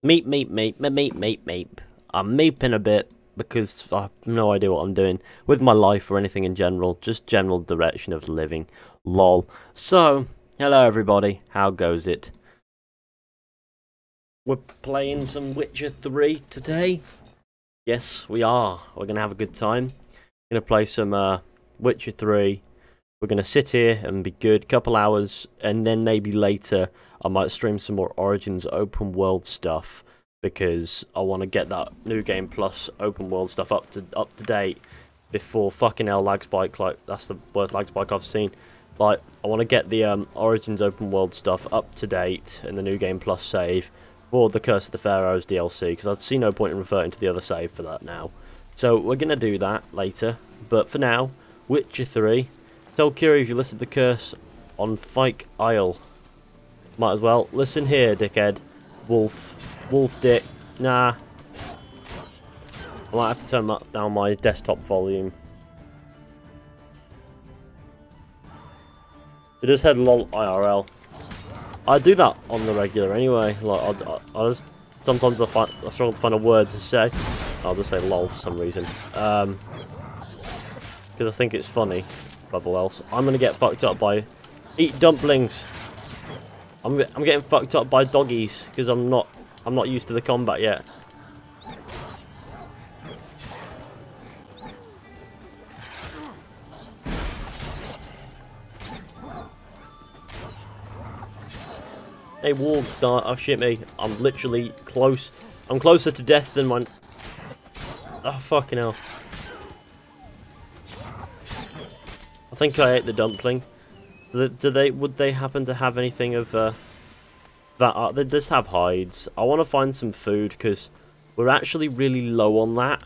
Meep, meep, meep, meep, meep, meep. I'm meeping a bit because I have no idea what I'm doing with my life or anything in general. Just general direction of living. Lol. So, hello everybody. How goes it? We're playing some Witcher 3 today. Yes, we are. We're going to have a good time. We're going to play some Witcher 3. We're going to sit here and be good. Couple hours. And then maybe later I might stream some more Origins open world stuff. Because I want to get that New Game Plus open world stuff up to date. Before fucking hell lag spike. Like, that's the worst lag spike I've seen. Like, I want to get the Origins open world stuff up to date. And the New Game Plus save. For the Curse of the Pharaohs DLC, because I see no point in reverting to the other save for that now. So we're going to do that later, but for now, Witcher 3. Tell Keira if you listen to the curse on Fyke Isle. Might as well. Listen here, dickhead. Wolf dick. Nah. I might have to turn down my desktop volume. It just said lol IRL. I do that on the regular anyway. Like I just sometimes I struggle to find a word to say. I'll just say lol for some reason. Because I think it's funny. Above all else, I'm gonna get fucked up by eat dumplings. I'm getting fucked up by doggies because I'm not used to the combat yet. Hey, wolves, oh shit me, I'm literally close. I'm closer to death than my... Oh, fucking hell. I think I ate the dumpling. Would they happen to have anything of, that? They just have hides. I want to find some food, because we're actually really low on that.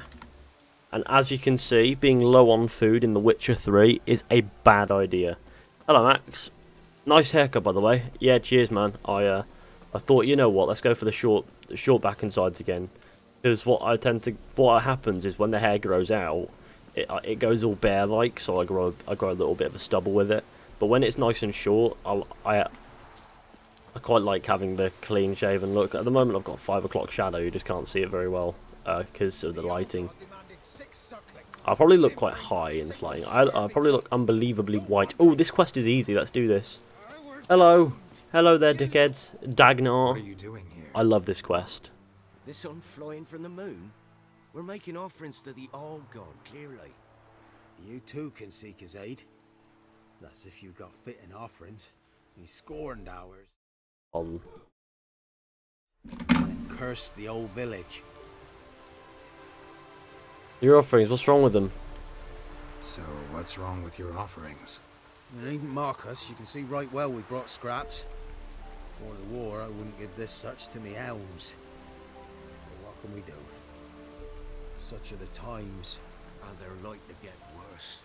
And as you can see, being low on food in The Witcher 3 is a bad idea. Hello, Max. Nice haircut, by the way. Yeah, cheers, man. I thought, you know what? Let's go for the short back and sides again. Because what happens is when the hair grows out, it goes all bear-like. So I grow a little bit of a stubble with it. But when it's nice and short, I quite like having the clean-shaven look. At the moment, I've got 5 o'clock shadow. You just can't see it very well because of the lighting. I'll probably look quite high in this lighting. I'll probably look unbelievably white. Oh, this quest is easy. Let's do this. Hello. Hello there, dickheads. Dagnar. What are you doing here? I love this quest. The sun flying from the moon? We're making offerings to the All God, clearly. You too can seek his aid. That's if you got fitting offerings. He scorned ours. And cursed the old village. Your offerings, what's wrong with them? So, what's wrong with your offerings? You needn't mock us. You can see right well we brought scraps. Before the war, I wouldn't give this such to me hounds. But what can we do? Such are the times. And they're like to get worse.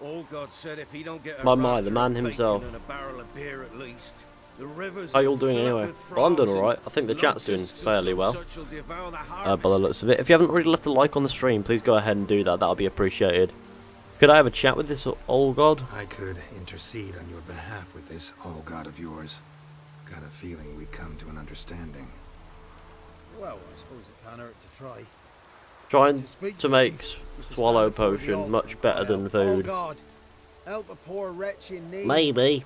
All God said if he don't get a My, the man himself. and a barrel of beer at least, the rivers How you all doing anyway? Well, I'm doing alright. I think the chat's doing fairly well. By the looks of it. If you haven't already left a like on the stream, please go ahead and do that. That'll be appreciated. Could I have a chat with this old god? I could intercede on your behalf with this All God of yours. Got a feeling we'd come to an understanding. Well, I suppose it can't hurt to try. Trying to make swallow potion much better than food. Oh God, help a poor wretch in need. Maybe.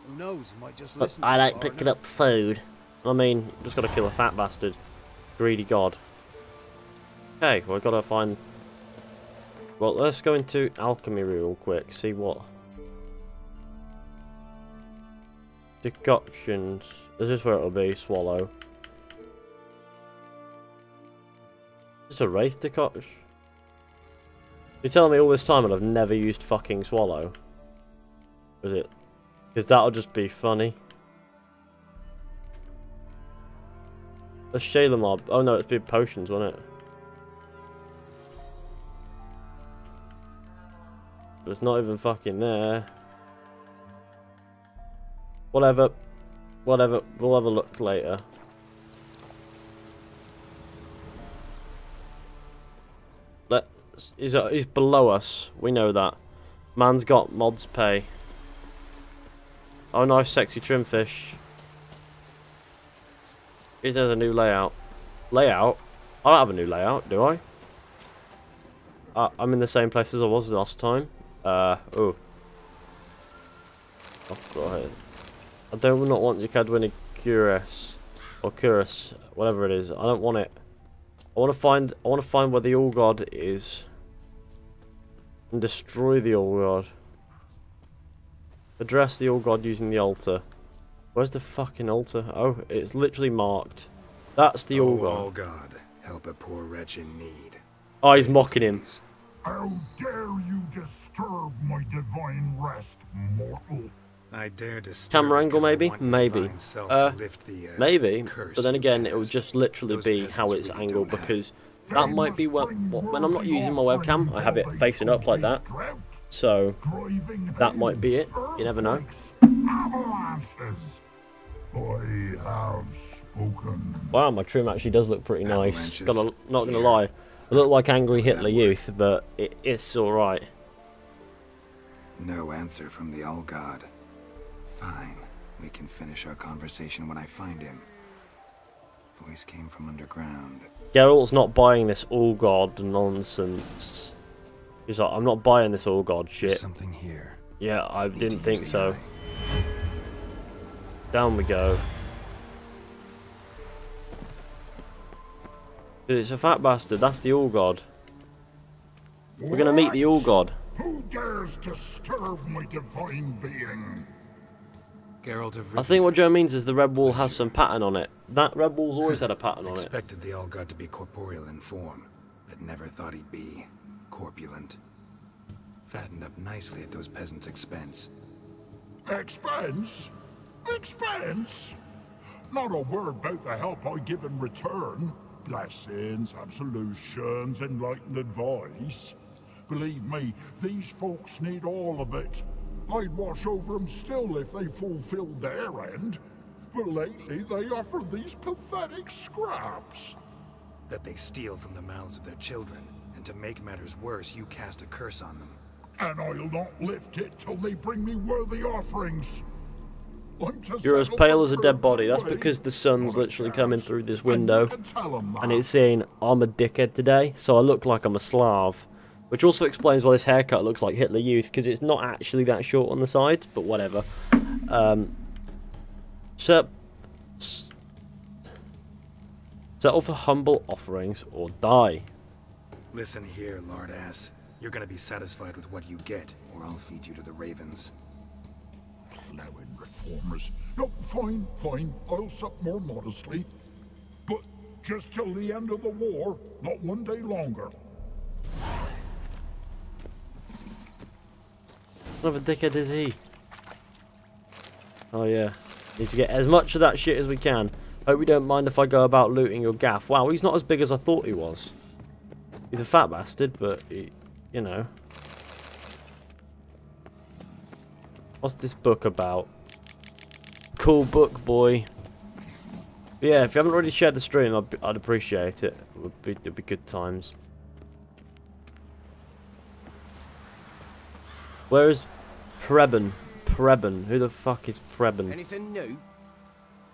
Who knows? He might just But listen. I like picking up food. I mean, just gotta kill a fat bastard. Greedy god. Okay, we've gotta find... Well, let's go into alchemy real quick, see what... Decoctions. Is this where it'll be? Swallow. Is this a wraith decoction? You're telling me all this time and I've never used fucking swallow? Is it? Because that'll just be funny. Let's shade them up. Oh no, it's big potions, wasn't it? It's not even fucking there. Whatever. Whatever. We'll have a look later. He's below us. We know that. Man's got mods pay. Oh, nice sexy trim fish. If there's a new layout. Layout? I don't have a new layout, do I? I'm in the same place as I was last time. Oh. Right. I do not want your Cadwini Curious or Curious, whatever it is. I don't want it. I want to find where the All God is and destroy the All God. Address the All God using the altar. Where's the fucking altar? Oh, it's literally marked. That's the All God. All God, help a poor wretch in need. Oh, he's mocking him. How dare you disturb my divine rest, mortal? I dare disturb. Camera angle, maybe? Maybe. Maybe. Curse But then you again, it will cast. just literally Those be peasants how it's really angled, don't have because that might be when I'm not using my webcam, I have it facing up like that. So that might be it. You never know. Avalanches. I have spoken. Wow, my trim actually does look pretty nice. Avalanches. Not gonna lie, I look like angry Hitler Youth, but it's all right. No answer from the All God. Fine. We can finish our conversation when I find him. Voice came from underground. Geralt's not buying this All God nonsense. He's like, I'm not buying this All God There's shit. something here. Yeah, I Need didn't to think use the so. eye. Down we go. Dude, it's a fat bastard. That's the All God. We're gonna meet the All God. Who dares disturb my divine being? Geralt of I think what Joe means is the red wall has some pattern on it. That red wall's always had a pattern on it. Expected the All God to be corporeal in form, but never thought he'd be corpulent. Fattened up nicely at those peasants' expense. Expense? Expense? Not a word about the help I give in return. Blessings, absolutions, enlightened advice. Believe me, these folks need all of it. I'd watch over them still if they fulfilled their end. But lately they offer these pathetic scraps. That they steal from the mouths of their children, and to make matters worse, you cast a curse on them. And I'll not lift it till they bring me worthy offerings. You're as pale as a dead body. That's because the sun's literally coming through this window. And it's saying, I'm a dickhead today, so I look like I'm a Slav. Which also explains why this haircut looks like Hitler Youth, because it's not actually that short on the sides, but whatever. Settle for humble offerings or die. Listen here, lard ass. You're gonna be satisfied with what you get, or I'll feed you to the ravens. Plowing reformers. No, fine, fine. I'll sup more modestly. But just till the end of the war, not one day longer. What of a dickhead is he? Oh yeah. Need to get as much of that shit as we can. Hope you don't mind if I go about looting your gaff. Wow, he's not as big as I thought he was. He's a fat bastard, but he, you know. What's this book about? Cool book, boy. But yeah, if you haven't already shared the stream, I'd appreciate it. It'd be good times. Where is Preben? Preben. Who the fuck is Preben? Anything new?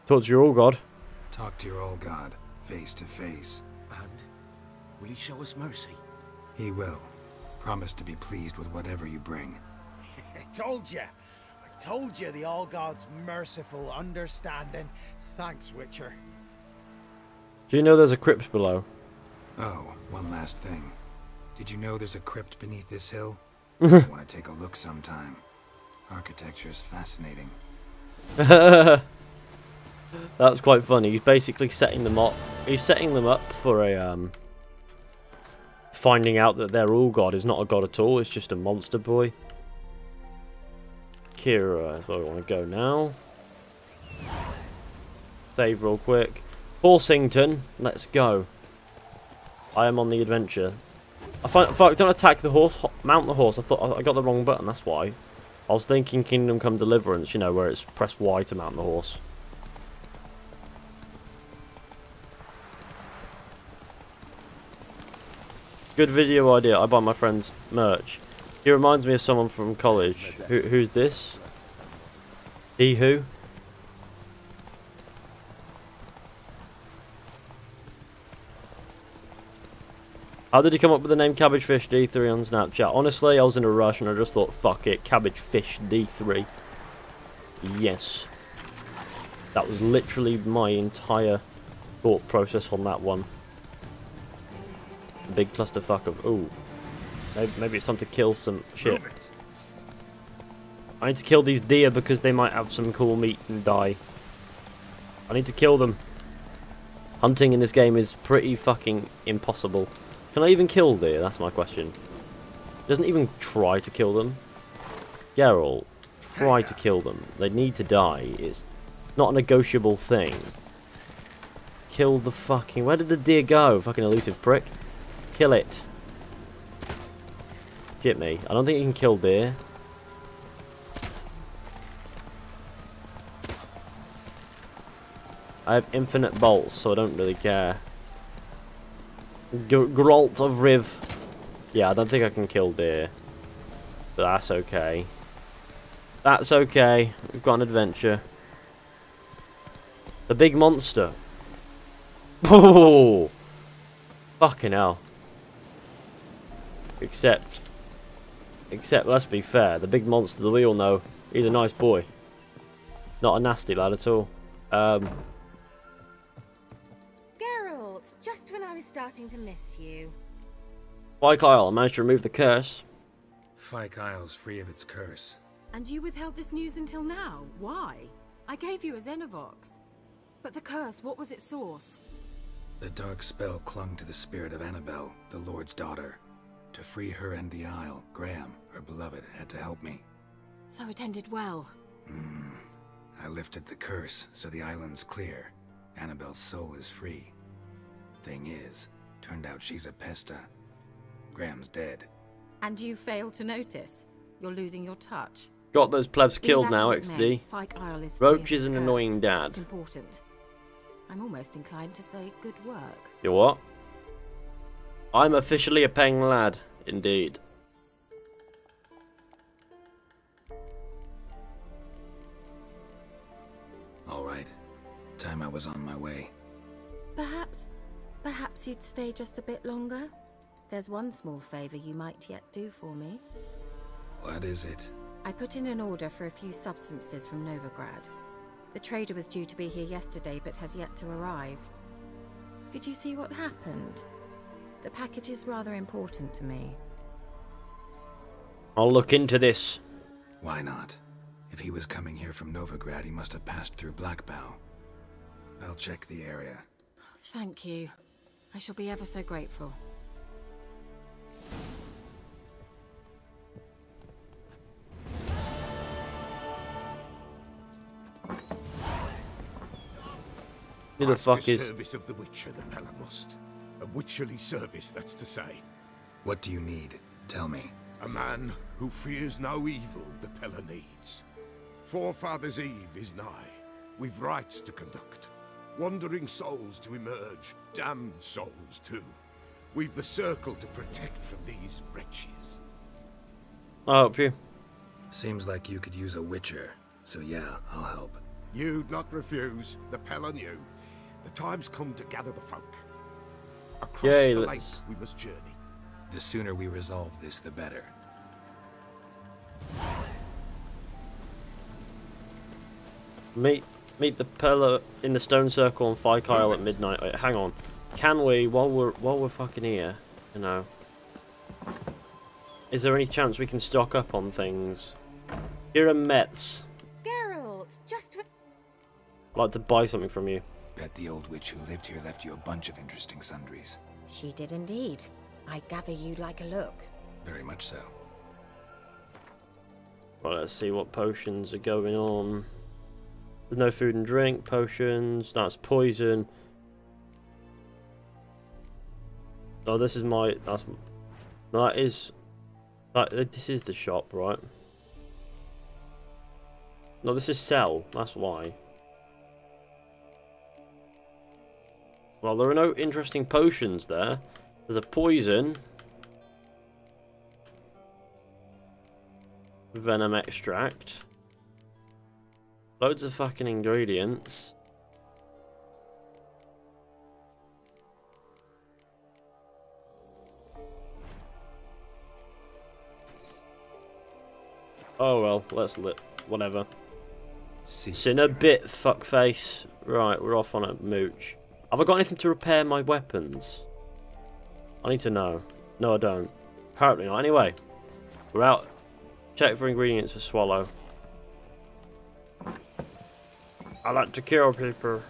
Talk to your All God. Talk to your All God, face to face. And will he show us mercy? He will. Promise to be pleased with whatever you bring. I told you. I told you the All God's merciful, understanding. Thanks, Witcher. Do you know there's a crypt below? Oh, one last thing. Did you know there's a crypt beneath this hill? I want to take a look sometime. Architecture's fascinating. That's quite funny. He's basically setting them up. He's setting them up for a finding out that their All God is not a god at all. It's just a monster boy. Keira, that's where I want to go now. Save real quick. Horsington, let's go. I am on the adventure. Fuck, don't attack the horse. Mount the horse. I thought I got the wrong button. That's why. I was thinking Kingdom Come Deliverance. You know, where it's press Y to mount the horse. Good video idea. I buy my friend's merch. He reminds me of someone from college. Who's this? He who? How did he come up with the name Cabbage Fish D3 on Snapchat? Honestly, I was in a rush and I just thought, fuck it, Cabbage Fish D3. Yes. That was literally my entire thought process on that one. A big clusterfuck of, ooh. Maybe it's time to kill some shit. I need to kill these deer because they might have some cool meat and die. I need to kill them. Hunting in this game is pretty fucking impossible. Can I even kill deer? That's my question. Doesn't even try to kill them. Geralt, try to kill them. They need to die. It's not a negotiable thing. Kill the fucking... Where did the deer go? Fucking elusive prick. Kill it. Shit me. I don't think you can kill deer. I have infinite bolts, so I don't really care. Geralt of Riv. Yeah, I don't think I can kill deer. But that's okay. That's okay. We've got an adventure. The big monster. Oh! Fucking hell. Except, let's be fair, the big monster that we all know, he's a nice boy. Not a nasty lad at all. Just when I was starting to miss you. Fyke Isle, I managed to remove the curse. Fyke Isle's free of its curse. And you withheld this news until now? Why? I gave you a Xenovox. But the curse, what was its source? The dark spell clung to the spirit of Annabelle, the Lord's daughter. To free her and the Isle, Graham, her beloved, had to help me. So it ended well. I lifted the curse, so the island's clear. Annabelle's soul is free. Thing is, turned out she's a pesta. Graham's dead. And you failed to notice? You're losing your touch. Got those plebs killed Be that now, as it XD. may, Fyke Isle is free of Roach is its an curse. annoying dad. It's important. I'm almost inclined to say good work. You what? I'm officially a peng lad, indeed. Alright. Time I was on my way. Perhaps you'd stay just a bit longer? There's one small favor you might yet do for me. What is it? I put in an order for a few substances from Novigrad. The trader was due to be here yesterday, but has yet to arrive. Could you see what happened? The package is rather important to me. I'll look into this. Why not? If he was coming here from Novigrad, he must have passed through Blackbow. I'll check the area. Thank you. I shall be ever so grateful. Who the fuck is... service of the Witcher, the Pella must. A witcherly service, that's to say. What do you need? Tell me. A man who fears no evil the Pella needs. Forefathers' Eve is nigh. We've rites to conduct. Wandering souls to emerge. Damned souls, too. We've the circle to protect from these wretches. I'll help you. Seems like you could use a witcher. So yeah, I'll help. You'd not refuse. The Pella knew. The time's come to gather the folk. Across Yay, the let's... lake we must journey. The sooner we resolve this, the better. Meet the Pella in the stone circle on Fyke Isle at midnight. Wait, hang on. Can we, while we're fucking here, you know, is there any chance we can stock up on things? Here are Mets. Geralt, just what... I'd like to buy something from you. Bet the old witch who lived here left you a bunch of interesting sundries. She did indeed. I gather you'd like a look. Very much so. Well, let's see what potions are going on. There's no food and drink, potions, that's poison. Oh, this is my, this is the shop, right? No, this is sell, that's why. Well, there are no interesting potions there. There's a poison. Venom extract. Loads of fucking ingredients. Oh well, let's whatever. See, Sin a bit, fuckface. Right, we're off on a mooch. Have I got anything to repair my weapons? I need to know. No, I don't. Apparently not. Anyway, we're out. Check for ingredients for Swallow. I like to kill people.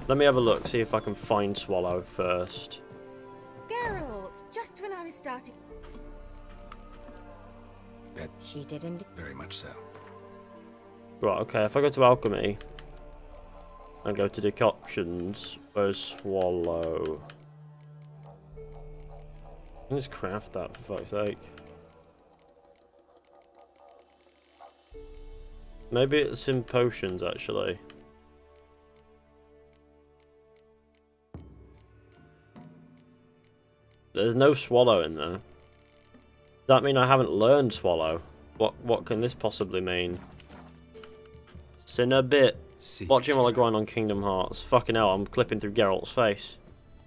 Let me have a look, see if I can find Swallow first. Geralt, just when I was starting. Bet She did indeed. very much so. Right, okay, if I go to Alchemy and go to Decoctions, where's Swallow? Let's craft that for fuck's sake. Maybe it's in potions actually. There's no Swallow in there. Does that mean I haven't learned Swallow? What can this possibly mean? Sin a bit. Watch him while I grind on Kingdom Hearts. Fucking hell, I'm clipping through Geralt's face.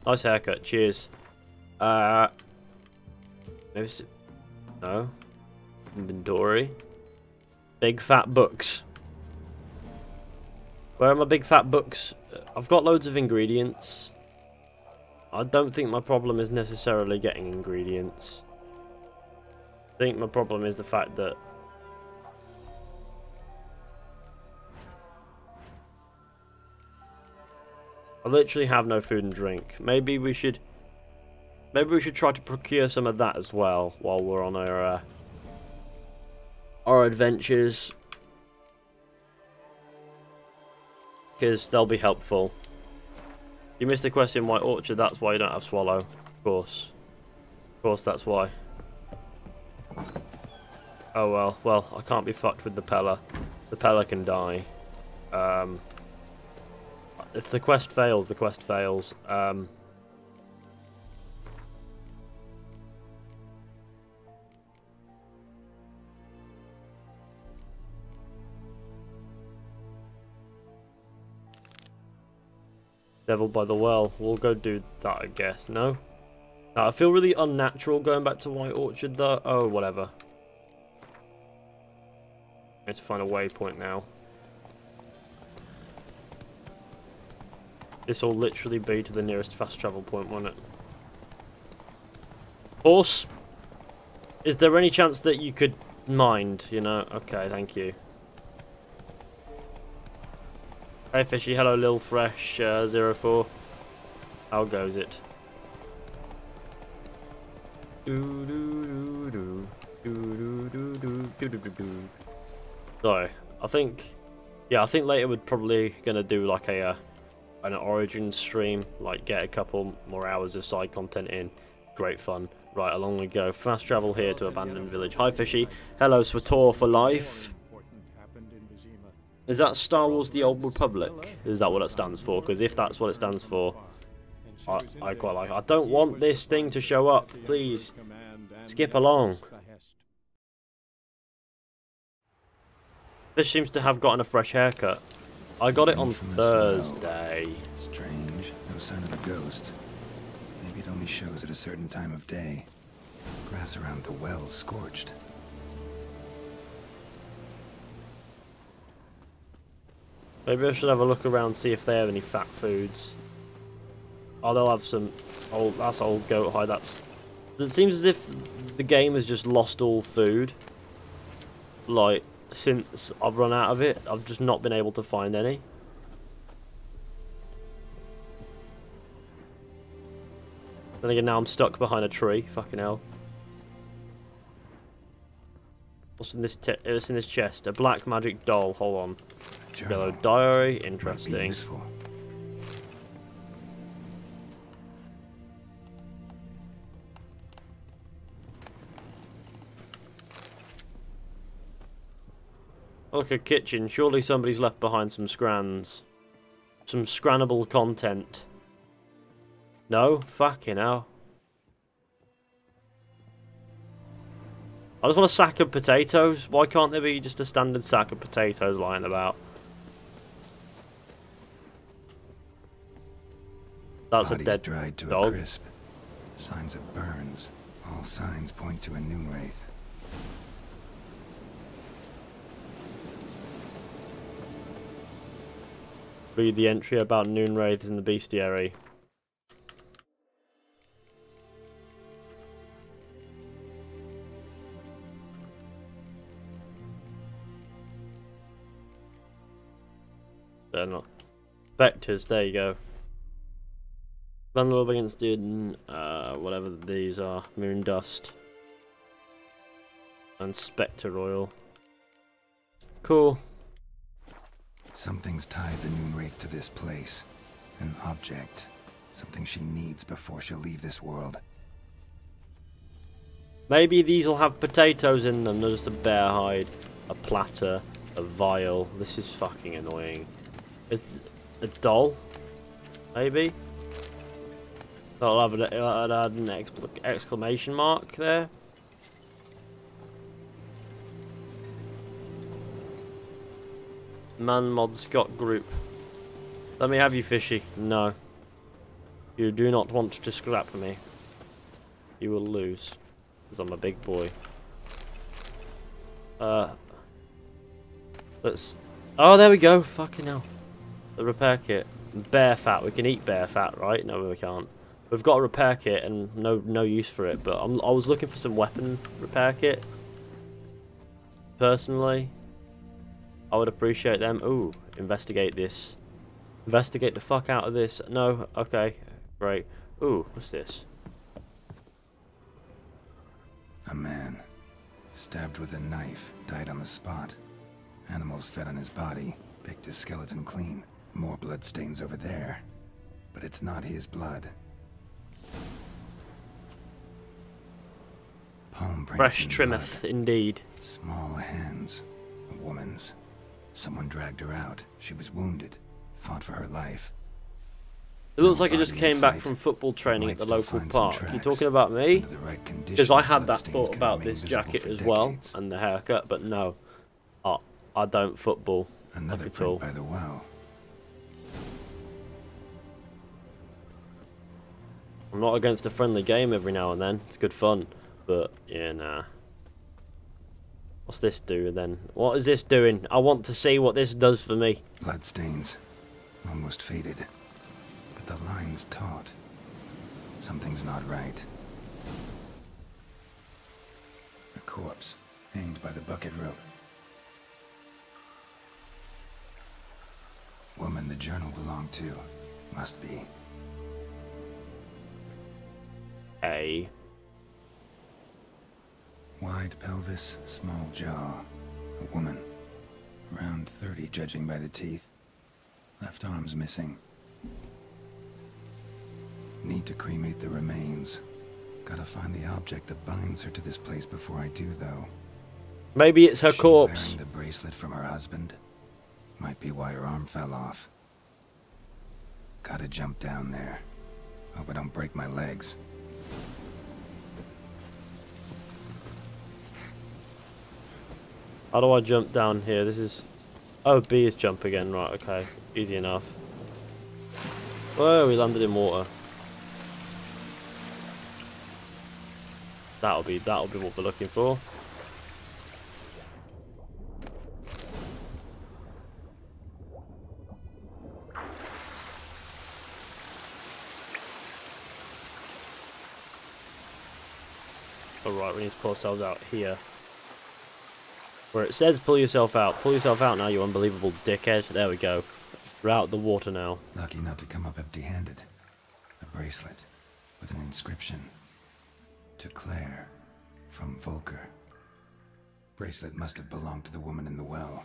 Nice haircut, cheers. Maybe it's... No. Inventory. Big fat books. Where are my big fat books? I've got loads of ingredients. I don't think my problem is necessarily getting ingredients. I think my problem is the fact that I literally have no food and drink. Maybe we should try to procure some of that as well while we're on our adventures, because they'll be helpful. You missed the quest in White Orchard, that's why you don't have Swallow. Of course, that's why. Oh well, I can't be fucked with the Pella. The Pella can die. If the quest fails, the quest fails. Devil by the Well. We'll go do that, I guess. No? I feel really unnatural going back to White Orchard, though. Oh, whatever. I need to find a waypoint now. This will literally be to the nearest fast travel point, won't it? Horse? Is there any chance that you could mind, you know? Okay, thank you. Hey Fishy, hello Lil Fresh 04. How goes it? Sorry, I think later we're probably gonna do like an origin stream, like get a couple more hours of side content in. Great fun. Right, along we go. Fast travel here to abandoned village. Hi Fishy, hello Swator for life. Is that Star Wars The Old Republic? Is that what it stands for? Because if that's what it stands for, I quite like it. I don't want this thing to show up. Please, skip along. This seems to have gotten a fresh haircut. I got it on Thursday. Strange. No sign of a ghost. Maybe it only shows at a certain time of day. Grass around the well's scorched. Maybe I should have a look around, see if they have any fat foods. Oh, they'll have some old. That's old goat hide. It seems as if the game has just lost all food. Like, since I've run out of it, I've just not been able to find any. Then again, now I'm stuck behind a tree. Fucking hell. What's in this? It's in this chest. A black magic doll. Hold on. Yellow diary. Interesting. Look, a kitchen. Surely somebody's left behind some scrans. Some scrannable content. No? Fucking hell. I just want a sack of potatoes. Why can't there be just a standard sack of potatoes lying about? That's a dead dried to dog. A crisp. Signs of burns. All signs point to a noon-wraith. read the entry about noon-wraiths in the bestiary. They're not. Vectors, there you go. Vulnerable against whatever these are. Moon dust. And spectre oil. Cool. Something's tied the noon-wraith to this place. An object. Something she needs before she'll leave this world. Maybe these will have potatoes in them. There's just a bear hide, a platter, a vial. This is fucking annoying. Is a doll? Maybe? That'll have an exclamation mark there. Man mod Scott group. Let me have you, Fizhy. No. You do not want to scrap me. You will lose. Because I'm a big boy. Let's... Oh, there we go. Fucking hell. The repair kit. Bear fat. We can eat bear fat, right? No, we can't. We've got a repair kit and no use for it. But I was looking for some weapon repair kits. Personally. I would appreciate them. Ooh, investigate this. Investigate the fuck out of this. No, okay, great. Ooh, what's this? A man. Stabbed with a knife. Died on the spot. Animals fed on his body. Picked his skeleton clean. More bloodstains over there. But it's not his blood. Palm prints Fresh in trimmeth, blood. indeed. Small hands. A woman's. Someone dragged her out. She was wounded. Fought for her life. It looks like it just came back from football training at the local park. You talking about me? Because I had that thought about this jacket as well, and the haircut, but no. I don't football Another at all. print by the well. I'm not against a friendly game every now and then. It's good fun. But, yeah, nah. What's this do then? What is this doing? I want to see what this does for me. Bloodstains. Almost faded. But the line's taut. Something's not right. A corpse. Hanged by the bucket rope. Woman the journal belonged to. Must be. A. Wide pelvis, small jaw. A woman. Around 30, judging by the teeth. Left arm's missing. Need to cremate the remains. Gotta find the object that binds her to this place before I do, though. Maybe it's her corpse. Wearing the bracelet from her husband. Might be why her arm fell off. Gotta jump down there. Hope I don't break my legs. How do I jump down here? This is... Oh, B is jump again. Right, okay. Easy enough. Whoa, we landed in water. That'll be what we're looking for. Alright, we need to pull ourselves out here. Where it says pull yourself out. Pull yourself out now, you unbelievable dickhead. There we go. We're out of the water now. Lucky not to come up empty-handed. A bracelet with an inscription. To Claire, from Volker. Bracelet must have belonged to the woman in the well.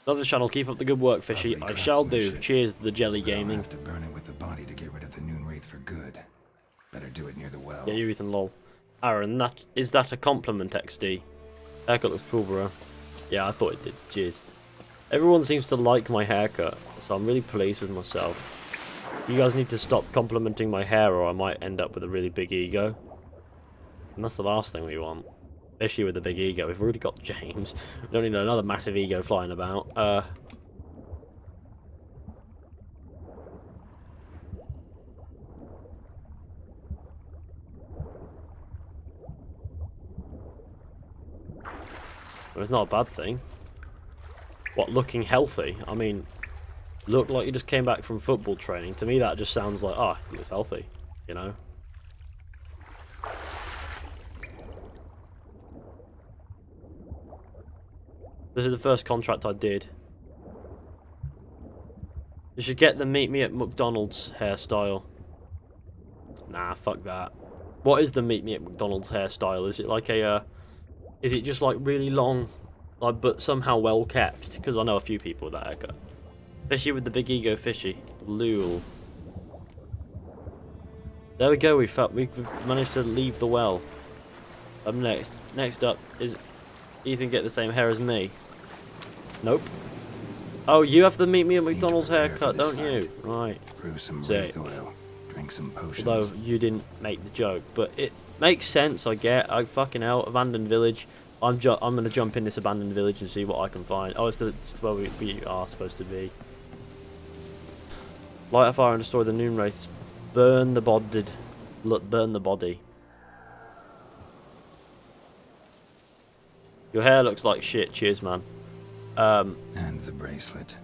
Love the channel. Keep up the good work, Fizhy. I shall do. Cheers, the jelly gaming. I'll have to burn it with the body to get rid of the noon-wraith for good. Better do it near the well. Yeah, you Ethan, lol. Aaron, is that a compliment, XD? Haircut looks cool, bro. Yeah, I thought it did. Cheers. Everyone seems to like my haircut, so I'm really pleased with myself. You guys need to stop complimenting my hair, or I might end up with a really big ego. And that's the last thing we want. Especially with a big ego. We've already got James. We don't need another massive ego flying about. It's not a bad thing. What, looking healthy? I mean, Look like you just came back from football training. To me, that just sounds like, oh, he looks healthy, you know? This is the first contract I did. You should get the meet me at McDonald's hairstyle. Nah, fuck that. What is the meet me at McDonald's hairstyle? Is it like a, is it just like really long, like, but somehow well kept? Because I know a few people with that haircut. Fizhy with the big ego, Fizhy. Lul. There we go, we've managed to leave the well. Up next. Next up is Ethan get the same hair as me. Nope. Oh, you have the meet me at McDonald's haircut, don't you? Right. Brew some Sick. wraith oil. Drink some potions. Although you didn't make the joke, but it makes sense. I get. I fucking hell, abandoned village. I'm gonna jump in this abandoned village and see what I can find. Oh, it's where we are supposed to be. Light a fire and destroy the noon-wraiths. Burn the burn the body. Your hair looks like shit. Cheers, man. And the bracelet.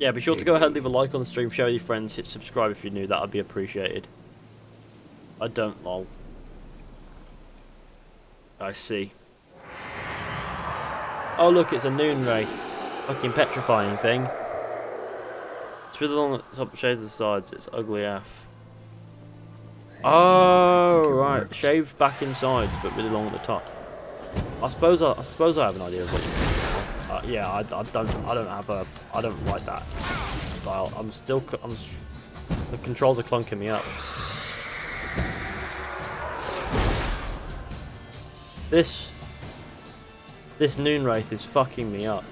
Yeah, be sure to go ahead and leave a like on the stream, share with your friends, hit subscribe if you're new, that'd be appreciated. I don't, lol. I see. Oh look, it's a noon-wraith. Fucking petrifying thing. It's really long at the top, shaved the sides, it's ugly AF. Oh, right, shaved back in sides, but really long at the top. I suppose I have an idea of what you mean. Yeah, I don't like that style. The controls are clunking me up. This noon-wraith is fucking me up.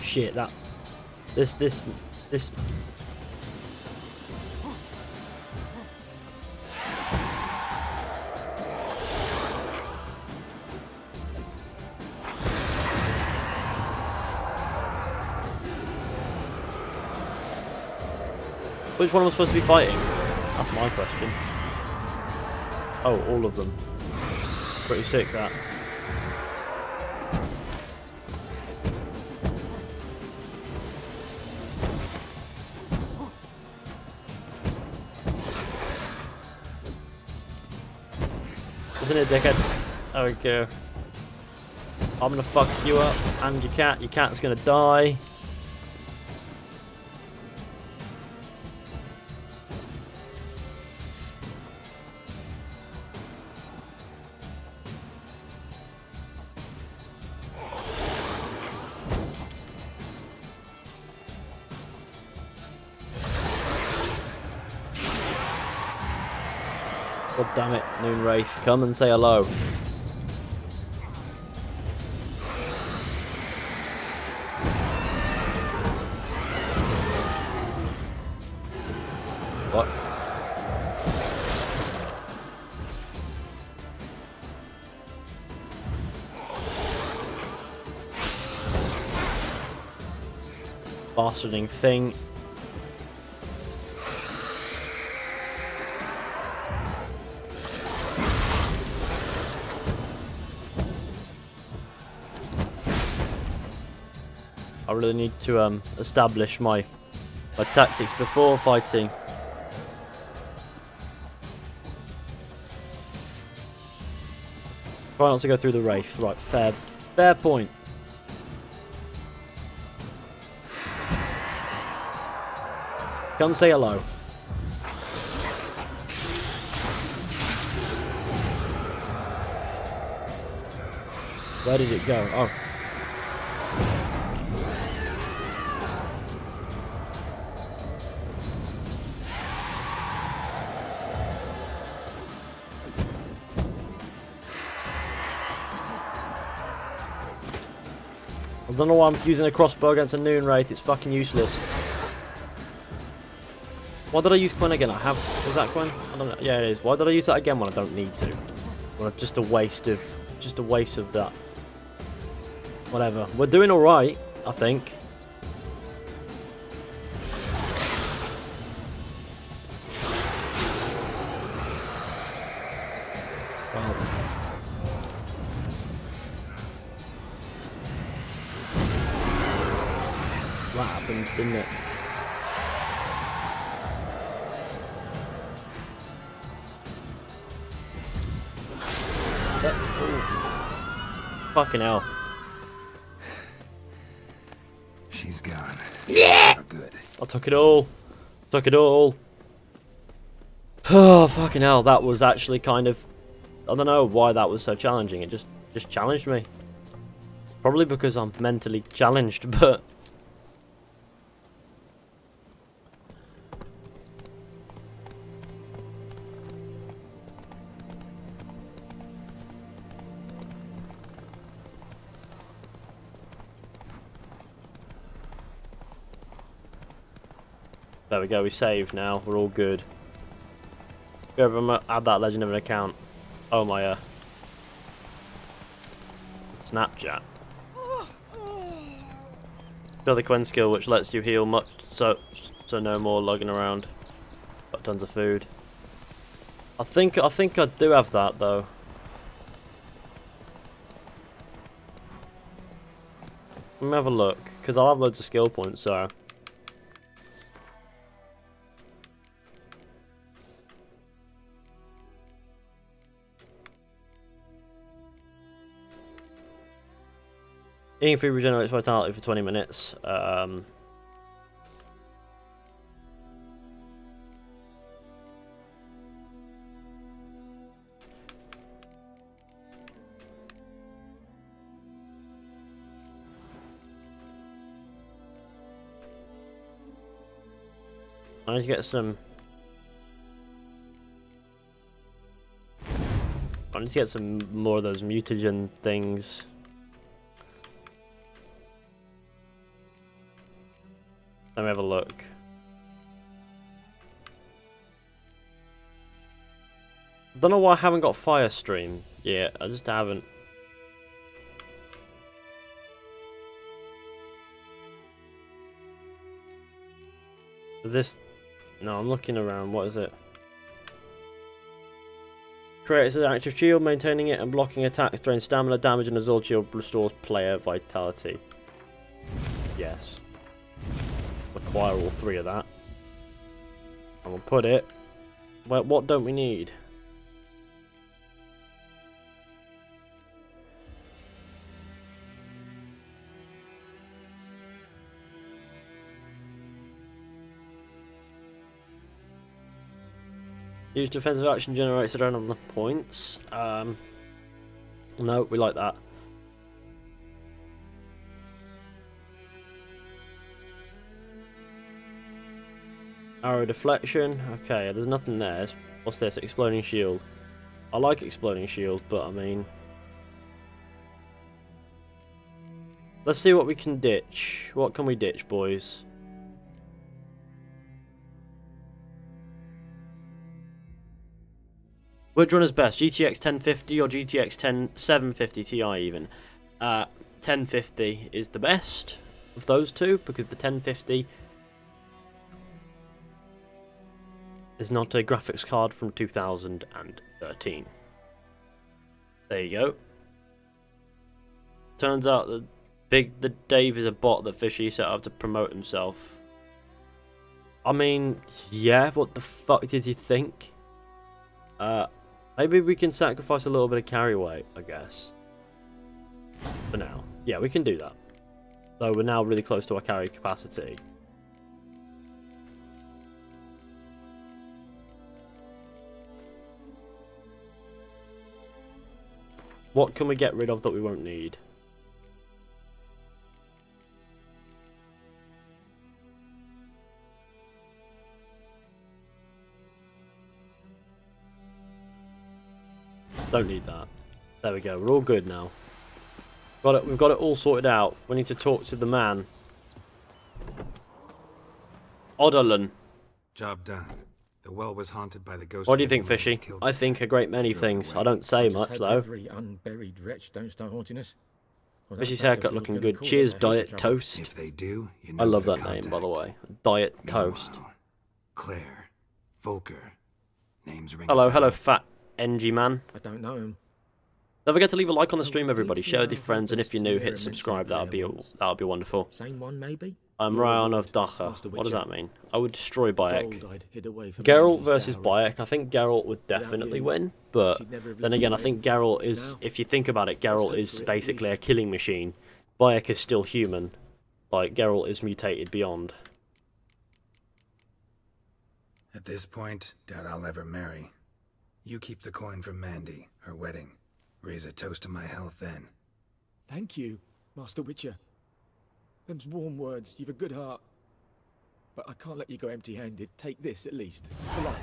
Shit, this which one am I supposed to be fighting? That's my question. Oh, all of them. Pretty sick, that. Isn't it, dickhead? There we go. I'm gonna fuck you up, and your cat. Your cat's gonna die. God damn it, noon-wraith, come and say hello. What? Bastarding thing. I really need to establish my tactics before fighting. Try not to go through the wraith. Right, fair point. Come say hello. Where did it go? Oh. I don't know why I'm using a crossbow against a noon-wraith, it's fucking useless. Why did I use Quen again? Was that Quen? I don't know. Yeah, it is. Why did I use that again when I don't need to? Well, just a waste of that. Whatever. We're doing alright, I think. Well. That happened, didn't it? Fucking hell. She's gone. Yeah. Good. I took it all. Took it all. Oh, fucking hell. That was actually kind of... I don't know why that was so challenging. It just challenged me. Probably because I'm mentally challenged, but... There we go, we saved now. We're all good. Go over and add that legend of an account. Oh my Snapchat. Got the Quen skill which lets you heal much so no more lugging around. Got tons of food. I think I do have that though. Let me have a look, because I'll have loads of skill points, so eating food regenerates vitality for 20 minutes. I need to get some... I need to get some more of those mutagen things. Let me have a look. Don't know why I haven't got Fire Stream yet. I just haven't. Is this... No, I'm looking around. What is it? Creates an active shield, maintaining it and blocking attacks drains stamina, damage, and Azul shield restores player vitality. Yes. Acquire all three of that. And we'll put it... Well, what don't we need? Use defensive action generates around on the points. No, we like that. Arrow deflection. Okay, there's nothing there. What's this? Exploding shield. I like exploding shield, but I mean... Let's see what we can ditch. What can we ditch, boys? Which one is best? GTX 1050 or GTX 750 Ti even? 1050 is the best of those two, because the 1050 is not a graphics card from 2013. There you go. Turns out that Dave is a bot that Fizhy set up to promote himself. I mean, yeah, what the fuck did you think? Maybe we can sacrifice a little bit of carry weight, I guess. For now. Yeah, we can do that. So we're now really close to our carry capacity. What can we get rid of that we won't need? Don't need that. There we go. We're all good now. Got it. We've got it all sorted out. We need to talk to the man. Odolin. Job done. The well was haunted by the ghost. What do you think, Fizhy? I think a great many things. I don't say much though. Every unburied wretch don't start haunting us. Fishy's haircut looking good. Cheers, Diet Toast. If they do, you know I love who that to name, by the contact. way. Diet Toast. Meanwhile, Claire, Volker, names ring. Hello, a hello, bell. fat NG man. I don't know him. Don't forget to leave a like on the stream, everybody. Share with your friends, and if you're new, hit subscribe. That'll be wonderful. Same one, maybe? I'm Ryan of Dacha. What does that mean? I would destroy Bayek. Gold I'd hid away from Geralt Andy's versus dowry. Bayek. I think Geralt would definitely win, but She'd never have then lived again, I away. think Geralt is, Now, if you think about it, Geralt hope is for it at basically a least. killing machine. Bayek is still human. Like, Geralt is mutated beyond. At this point, doubt I'll ever marry. You keep the coin from Mandy, her wedding. Raise a toast to my health then. Thank you, Master Witcher. Them's warm words. You've a good heart. But I can't let you go empty-handed. Take this, at least. For luck.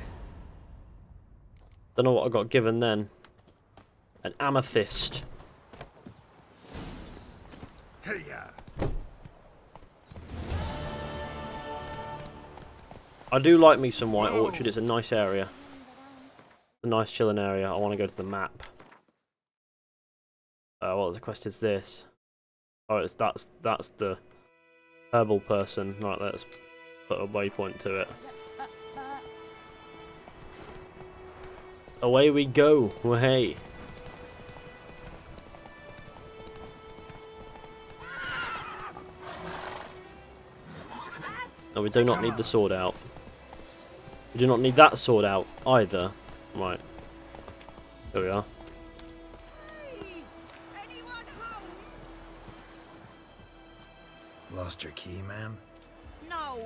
Don't know what I got given then. An amethyst. Hey-ya! I do like me some White Orchard. It's a nice area. A nice chilling area. I want to go to the map. What the quest is this? Oh, that's the herbal person. Right, let's put a waypoint to it. Away we go. Hey. No, we do not need the sword out. We do not need that sword out either. Right. There we are. Lost your key, ma'am? No,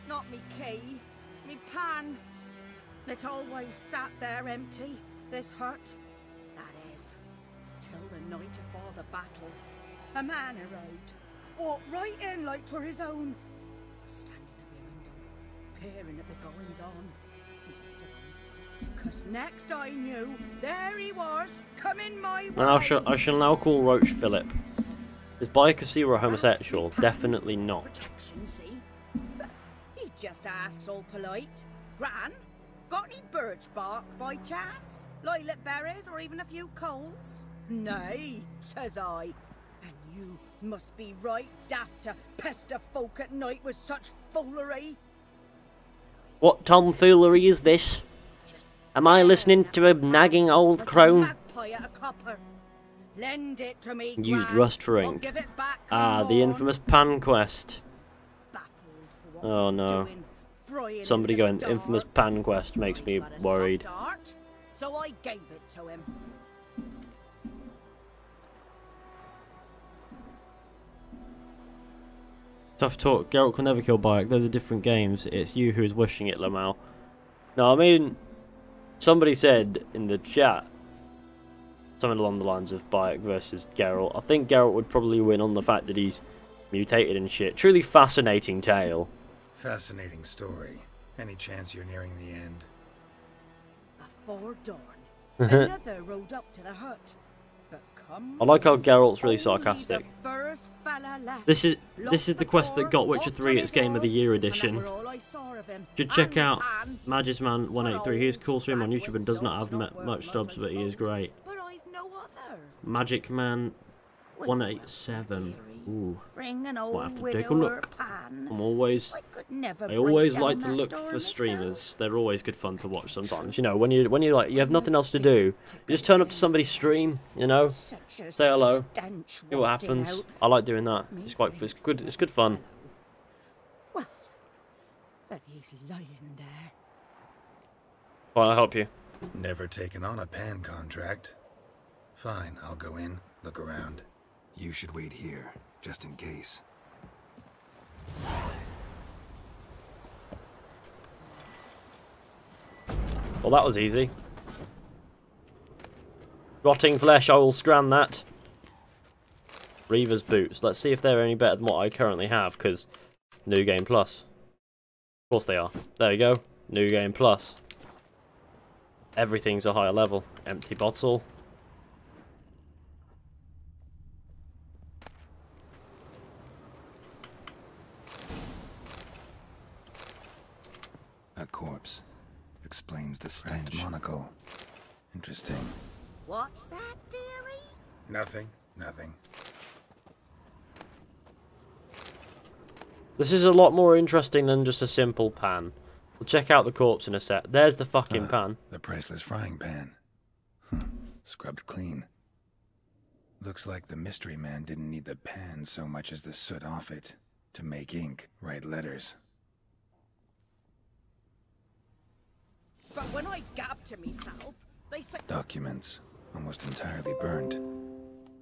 not me key, me pan. It's always sat there empty, this hut. That is, till the night afore the battle. A man arrived, walked right in like 'twere his own. Was standing at my window, peering at the goings on. He must have been. 'Cause next I knew, there he was, coming my way. And I shall now call Roach Philip. Is Bayek homosexual? Definitely not. Protection, see? But he just asks all polite. Gran, got any birch bark by chance? Lilac berries or even a few coals? Nay, says I. And you must be right daft to pester folk at night with such foolery. What tomfoolery is this? Am I listening to a nagging old crone? Magpie at a copper. Lend it to me, Used Gran. rust for I'll ink. give it back, Ah, come the on. infamous pan quest. Baffled for what Oh he's no. doing, frying Somebody in the going infamous dark. pan quest makes me Got a worried. soft heart, so I gave it to him. Tough talk. Geralt can never kill Bayek. Those are different games. It's you who is wishing it, Lamau. No, I mean, somebody said in the chat something along the lines of Bayek versus Geralt. I think Geralt would probably win on the fact that he's mutated and shit. Truly fascinating tale. Fascinating story. Any chance you're nearing the end? Before dawn, another rode up to the hut. But come I like how Geralt's really only sarcastic. the first fella left. This is Locked the quest that door, got Witcher hopped 3 on its his Game of the horse, Year and that edition. were all I saw of him. Should check And out pan. Magisman183. He is a cool stream on Old YouTube and does not have salt not much worth subs, but he is suppose. great. But I've no other. Magicman187. Ooh. Bring an Might old have to take a widower look. pan. I'm always I could never I break always down like to that look door for myself. streamers. They're always good fun to watch sometimes. You know, when you like you have nothing else to do, you just turn up to somebody's stream, you know, Such a say hello, stench see what wafting happens. out. I like doing that. It's good fun. Well, but he's lying there. Well, I'll help you. Never taken on a pan contract. Fine, I'll go in, look around. You should wait here, just in case. Well, that was easy. Rotting flesh, I will scram that. Reaver's boots. Let's see if they're any better than what I currently have, because New Game Plus. Of course they are. There we go. New Game Plus. Everything's a higher level. Empty bottle. A corpse. Explains the stench. Monocle. Interesting. What's that, dearie? Nothing. This is a lot more interesting than just a simple pan. We'll check out the corpse in a sec. There's the fucking pan. The priceless frying pan. Scrubbed clean. Looks like the mystery man didn't need the pan so much as the soot off it to make ink, write letters. But when I gab to myself, they say... Documents, almost entirely burned.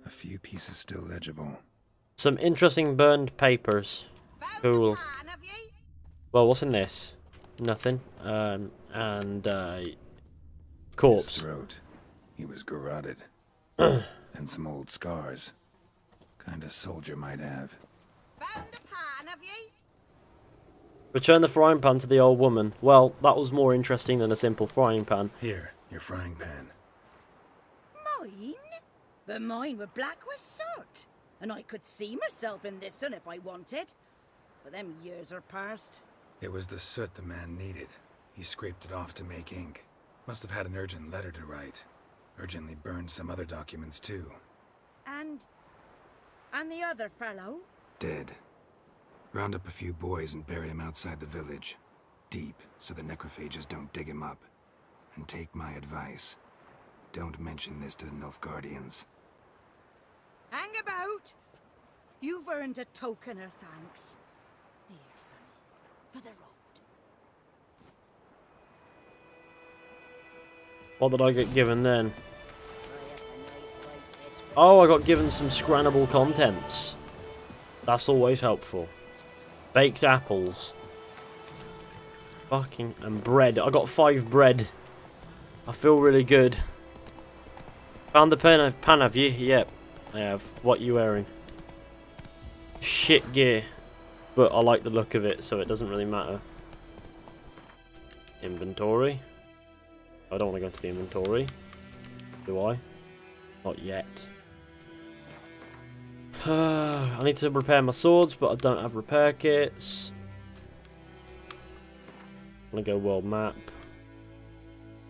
A few pieces still legible. Some interesting burned papers. Cool. Well, what's in this? Nothing. Corpse. His throat. He was garroted. And some old scars. Kinda soldier might have. Found the pan, have ye? Return the frying pan to the old woman. Well, that was more interesting than a simple frying pan. Here, your frying pan. Mine? But mine were black with soot. And I could see myself in this one if I wanted. But them years are past. It was the soot the man needed. He scraped it off to make ink. Must have had an urgent letter to write. Urgently burned some other documents too. And the other fellow? Dead. Round up a few boys and bury him outside the village. Deep, so the necrophages don't dig him up. And take my advice. Don't mention this to the Nilfgaardians. Hang about! You've earned a token of thanks. Here, sonny, for the road. What did I get given then? Oh, I got given some scrannable contents. That's always helpful. Baked apples. Fucking... and bread. I got 5 bread. I feel really good. Found the pan, have you? Yep, I have. What you wearing? Shit gear. But I like the look of it, so it doesn't really matter. Inventory. I don't want to go into the inventory. Do I? Not yet. I need to repair my swords, but I don't have repair kits. I'm gonna go world map.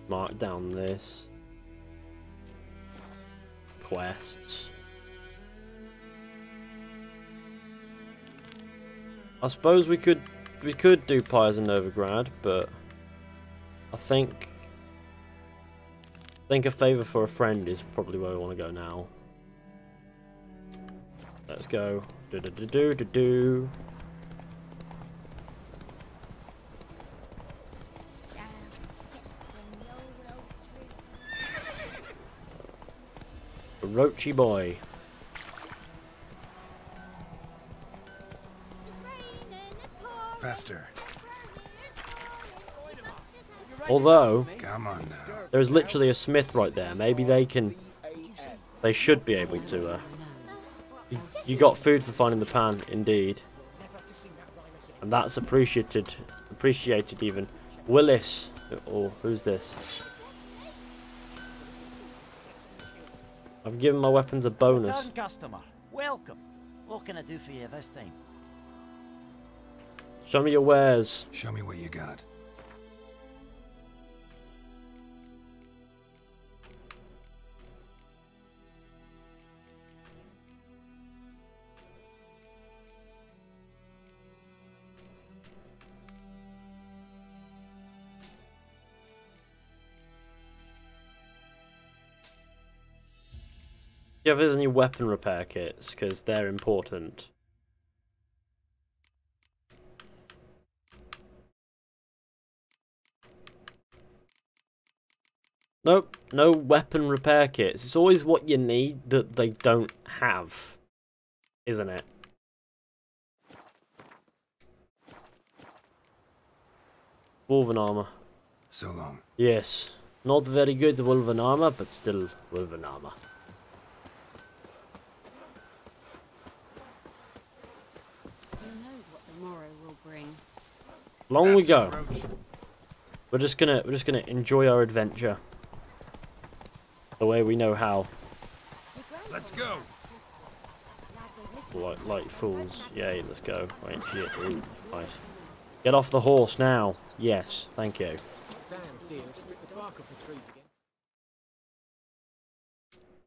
Mark down this. Quests. I suppose we could do Pyres in Novigrad, but I think a favour for a friend is probably where we want to go now. Let's go. Do do do do do do. Roachy boy. Faster. Although, Come on now. there's literally a smith right there. Maybe they should be able to. You got food for finding the pan, indeed. And that's appreciated even. Willis, or who's this? I've given my weapons a bonus. Return customer, welcome. What can I do for you this time? Show me your wares. Show me what you got. Do you have any weapon repair kits? Because they're important. Nope, no weapon repair kits. It's always what you need that they don't have, isn't it? Wolven armor. So long. Yes. Not very good Wolven armor, but still Wolven armor. Long we go. We're just gonna enjoy our adventure the way we know how. Let's go. Like fools. Yay, let's go. Wait, shit. Ooh, nice. Get off the horse now. Yes, thank you.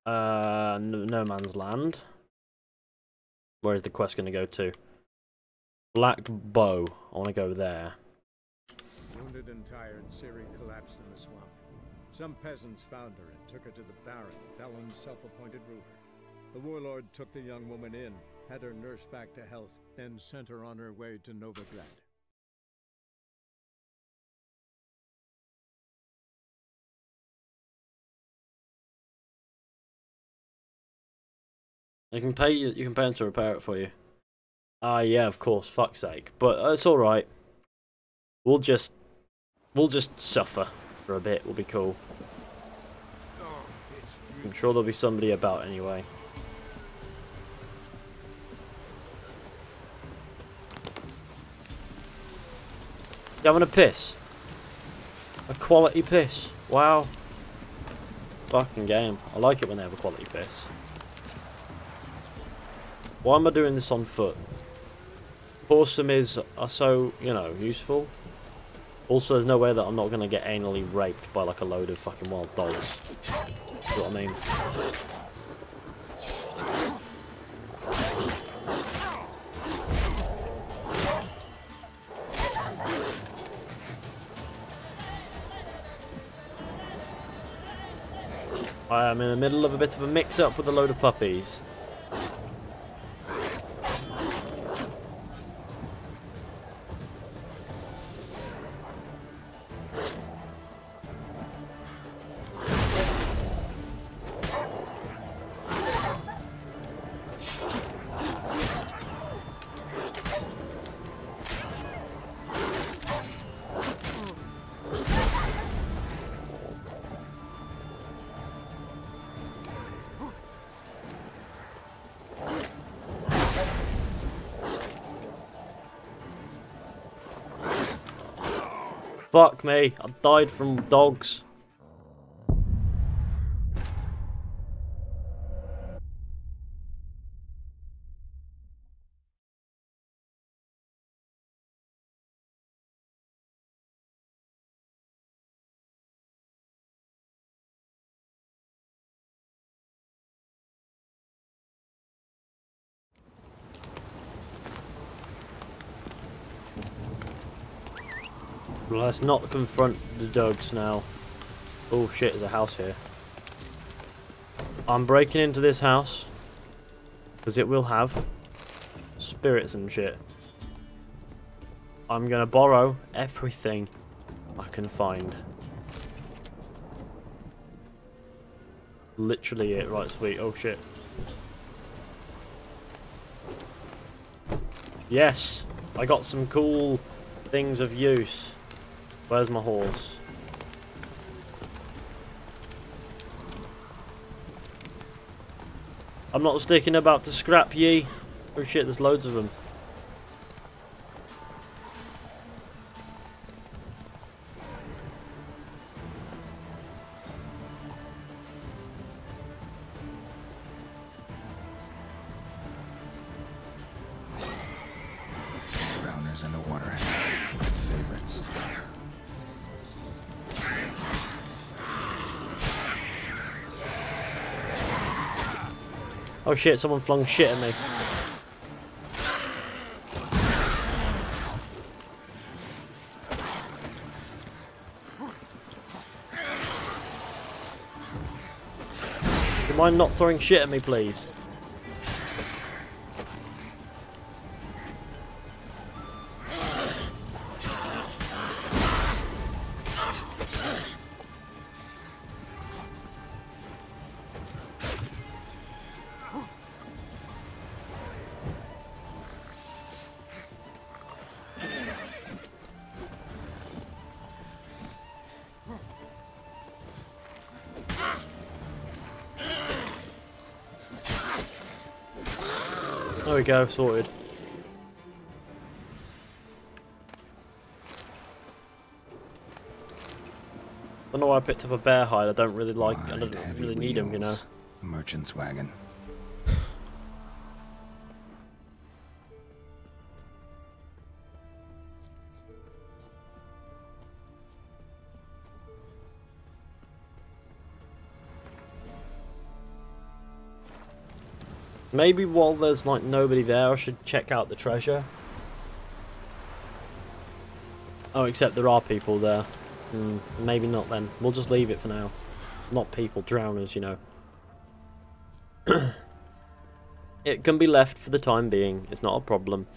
No man's land. Where is the quest gonna go to? Black bow. I want to go there. Wounded and tired, Ciri collapsed in the swamp. Some peasants found her and took her to the Baron, Valen's self-appointed ruler. The warlord took the young woman in, had her nursed back to health, then sent her on her way to Novigrad. You can pay them to repair it for you. Ah, yeah, of course, fuck's sake. But it's alright. We'll just suffer for a bit, we'll be cool. I'm sure there'll be somebody about anyway. You having a piss? A quality piss. Wow. Fucking game. I like it when they have a quality piss. Why am I doing this on foot? Horsemen are so, you know, useful. Also, there's no way that I'm not going to get anally raped by like a load of fucking wild dogs. You know what I mean? I am in the middle of a bit of a mix-up with a load of puppies. Fuck me, I died from dogs. Well, let's not confront the dogs now. Oh shit, there's a house here. I'm breaking into this house because it will have spirits and shit. I'm gonna borrow everything I can find. Literally it. Right, sweet. Oh shit. Yes, I got some cool things of use. Where's my horse? I'm not sticking about to scrap ye. Oh shit, there's loads of them. Rounders in the water. Favorites. Oh shit, someone flung shit at me. Do you mind not throwing shit at me, please? There we go, sorted. Don't know why I picked up a bear hide. I don't really like. I don't really need him, you know. Merchant's wagon. Maybe while there's like nobody there, I should check out the treasure. Oh, except there are people there. Maybe not then. We'll just leave it for now. Not people, drowners, you know. It can be left for the time being. It's not a problem.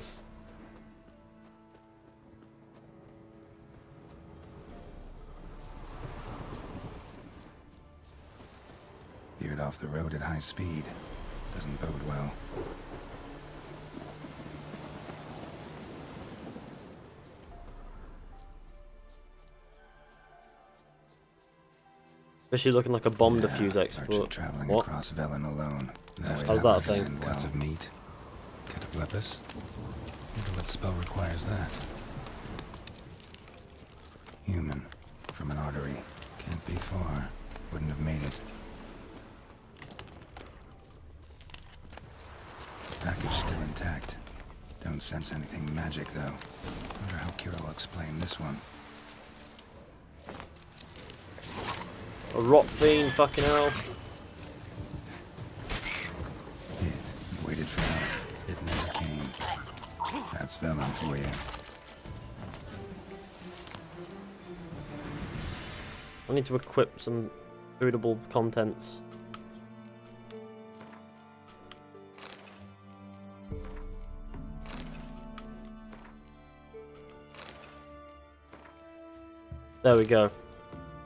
Veered off the road at high speed. Doesn't bode well. Especially looking like a bomb diffuse expert. Traveling What? across Velen alone. How's that a thing? Lots of meat. Cataplepus. Wonder what spell requires that. Human. From an artery. Can't be far. Wouldn't have made it. Package still intact. Don't sense anything magic, though. Wonder how Keira will explain this one. A rot fiend, fucking hell. Waited for help. It never came. That's Velen for you. I need to equip some foodable contents. There we go.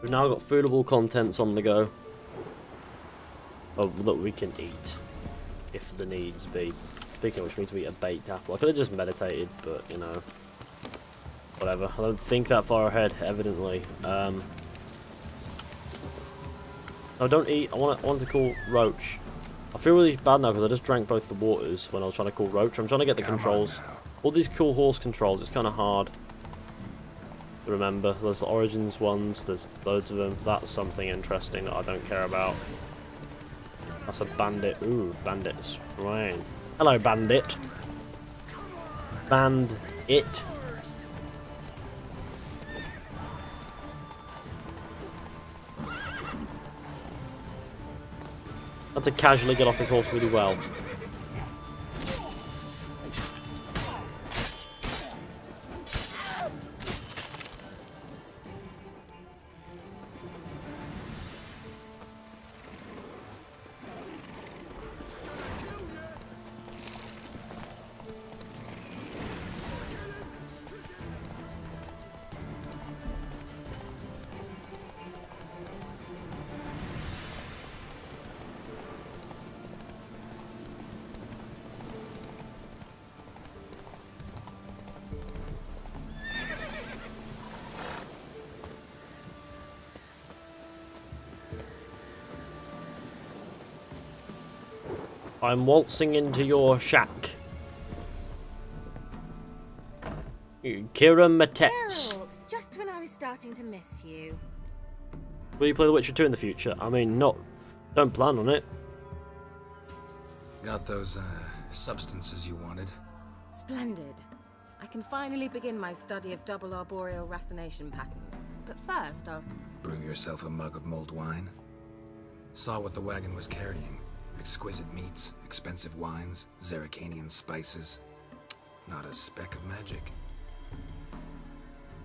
We've now got foodable contents on the go. Oh, that we can eat. If the needs be. Speaking of which, we need to eat a baked apple. I could have just meditated, but, you know. Whatever. I don't think that far ahead, evidently. No, don't eat. I want to call Roach. I feel really bad now because I just drank both the waters when I was trying to call Roach. I'm trying to get the controls. All these cool horse controls, it's kind of hard. Remember, there's the Origins ones, there's loads of them. That's something interesting that I don't care about. That's a bandit. Ooh, bandits. Right. Hello, bandit. Band-it. Had to casually get off his horse really well. I'm waltzing into your shack. Keira Matets. Geralt, just when I was starting to miss you. Will you play The Witcher 2 in the future? I mean, don't plan on it. Got those, substances you wanted? Splendid. I can finally begin my study of double arboreal racination patterns. But first, I'll... Brew yourself a mug of mulled wine? Saw what the wagon was carrying. Exquisite meats, expensive wines, Zerrikanian spices. Not a speck of magic.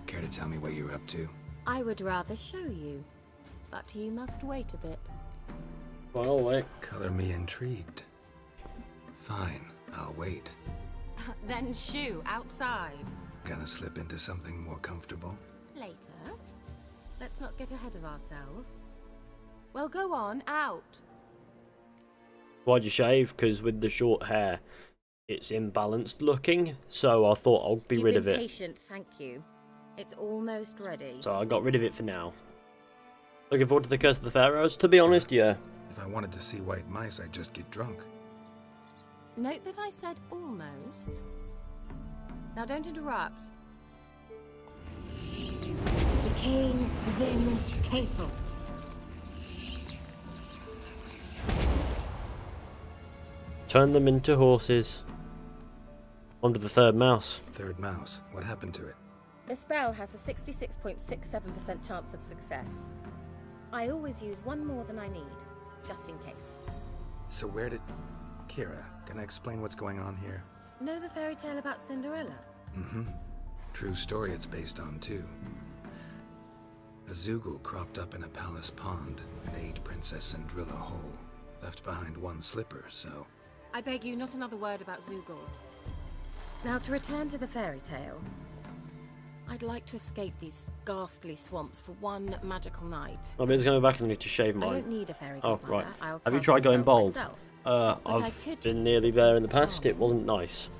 Care to tell me what you're up to? I would rather show you, but you must wait a bit. Well, I'll wait. Color me intrigued. Fine, I'll wait. Then shoo, outside. Gonna slip into something more comfortable? Later. Let's not get ahead of ourselves. Well, go on, out. Why'd you shave? Because with the short hair, it's imbalanced looking, so I thought I'll be rid of it. Patient, thank you. It's almost ready. So I got rid of it for now. Looking forward to the Curse of the Pharaohs? To be honest, yeah. If I wanted to see white mice, I'd just get drunk. Note that I said almost. Now don't interrupt. Decaying Vin Cathos. Turn them into horses. On to the third mouse. Third mouse. What happened to it? The spell has a 66.67% chance of success. I always use one more than I need, just in case. So where did... Keira, can I explain what's going on here? Know the fairy tale about Cinderella? Mm-hmm. True story it's based on, too. A Zoogle cropped up in a palace pond and ate Princess Cinderella whole. Left behind one slipper, so... I beg you, not another word about Zoogles. Now, to return to the fairy tale, I'd like to escape these ghastly swamps for one magical night. I'm just going back and I need to shave mine. I don't need a fairy Oh, godmother. right. I'll Have you cast tried the going spells bald? myself. I've been nearly there in the past. It wasn't nice.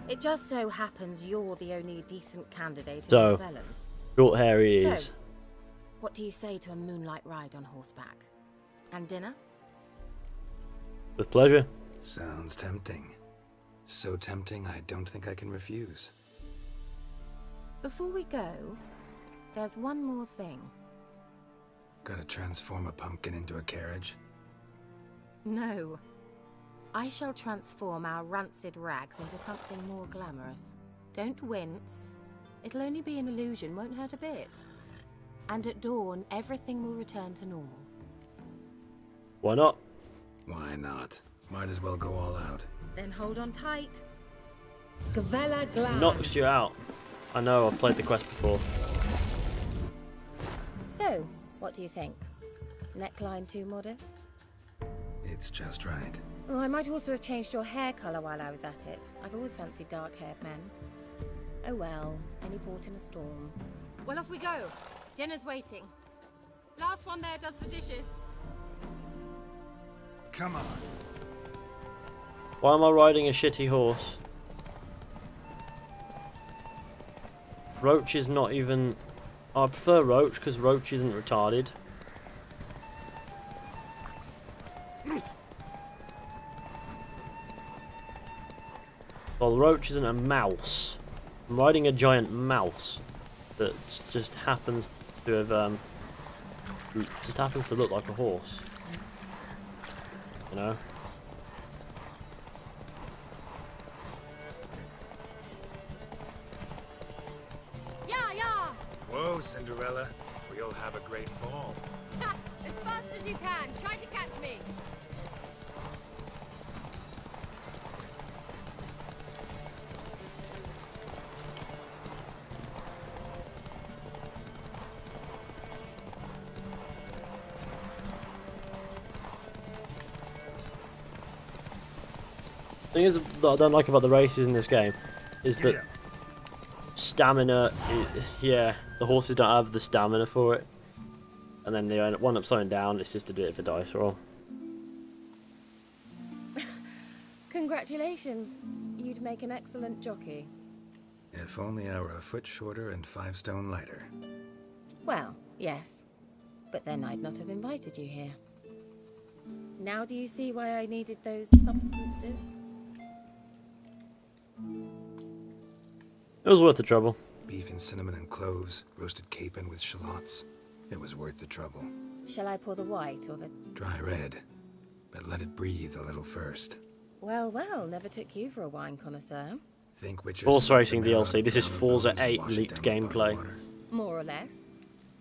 It just so happens you're the only decent candidate in So, Velen. short hair he is. So, what do you say to a moonlight ride on horseback? And dinner? With pleasure. Sounds tempting. So tempting, I don't think I can refuse. Before we go, there's one more thing. Gotta transform a pumpkin into a carriage? No. I shall transform our rancid rags into something more glamorous. Don't wince. It'll only be an illusion, won't hurt a bit. And at dawn, everything will return to normal. Why not? Why not? Might as well go all out. Then hold on tight. Gavella Glam. Knocks you out. I know, I've played the quest before. So, what do you think? Neckline too modest? It's just right. Oh, I might also have changed your hair colour while I was at it. I've always fancied dark-haired men. Oh well, any port in a storm. Well, off we go. Dinner's waiting. Last one there does the dishes. Come on. Why am I riding a shitty horse? Roach is not even... I prefer Roach because Roach isn't retarded. Well, Roach isn't a mouse. I'm riding a giant mouse that just happens to have just happens to look like a horse. You know? Yeah, yeah! Whoa, Cinderella. We'll have a great fall. Ha! As fast as you can. Try to catch me. The thing is that I don't like about the races in this game is that stamina, yeah, the horses don't have the stamina for it, and then they wind up slowing down. It's just a bit of a dice roll. Congratulations. You'd make an excellent jockey. If only I were a foot shorter and 5 stone lighter. Well, yes. But then I'd not have invited you here. Now do you see why I needed those substances? It was worth the trouble. Beef and cinnamon and cloves, roasted capon with shallots. It was worth the trouble. Shall I pour the white or the... Dry red, but let it breathe a little first. Well, well, never took you for a wine connoisseur. Think which Horse racing DLC. This is Forza 8 leaked gameplay. More or less.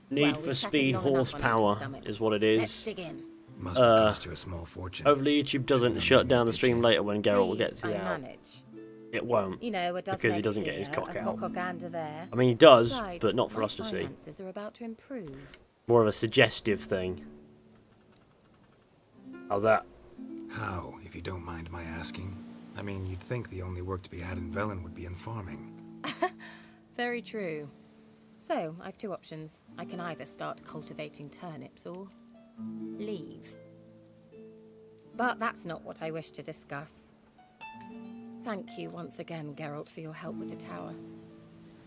Need for speed horsepower is what it is. Let's dig in. Must have cost you a small fortune. Hopefully YouTube doesn't shut down the stream later when Geralt gets it out. Manage. It won't, you know, because he doesn't get his cock out. There. I mean, he does, Besides, but not for us to see. Finances are about to improve. More of a suggestive thing. How's that? How, if you don't mind my asking? I mean, you'd think the only work to be had in Velen would be in farming. Very true. So, I've 2 options. I can either start cultivating turnips or leave. But that's not what I wish to discuss. Thank you once again, Geralt, for your help with the tower.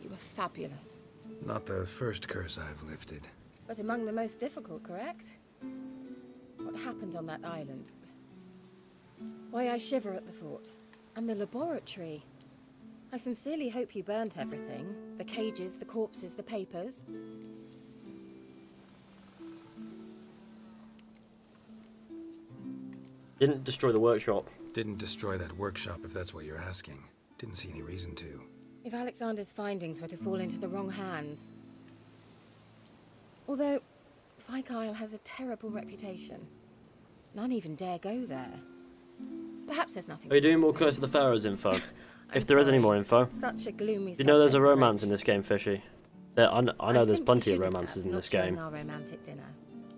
You were fabulous. Not the first curse I've lifted. But among the most difficult, correct? What happened on that island? Why, I shiver at the thought. And the laboratory. I sincerely hope you burnt everything. The cages, the corpses, the papers. Didn't destroy the workshop. Didn't destroy that workshop, if that's what you're asking. Didn't see any reason to. If Alexander's findings were to fall into the wrong hands... Although, Fyke Isle has a terrible reputation. None even dare go there. Perhaps there's nothing Are you doing more Curse of the Pharaohs info? If there is any more info. Such a gloomy. You know there's a subject to romance broach. in this game, Fishy. I know there's simply plenty of shouldn't romances have, in not this during game. Our romantic dinner.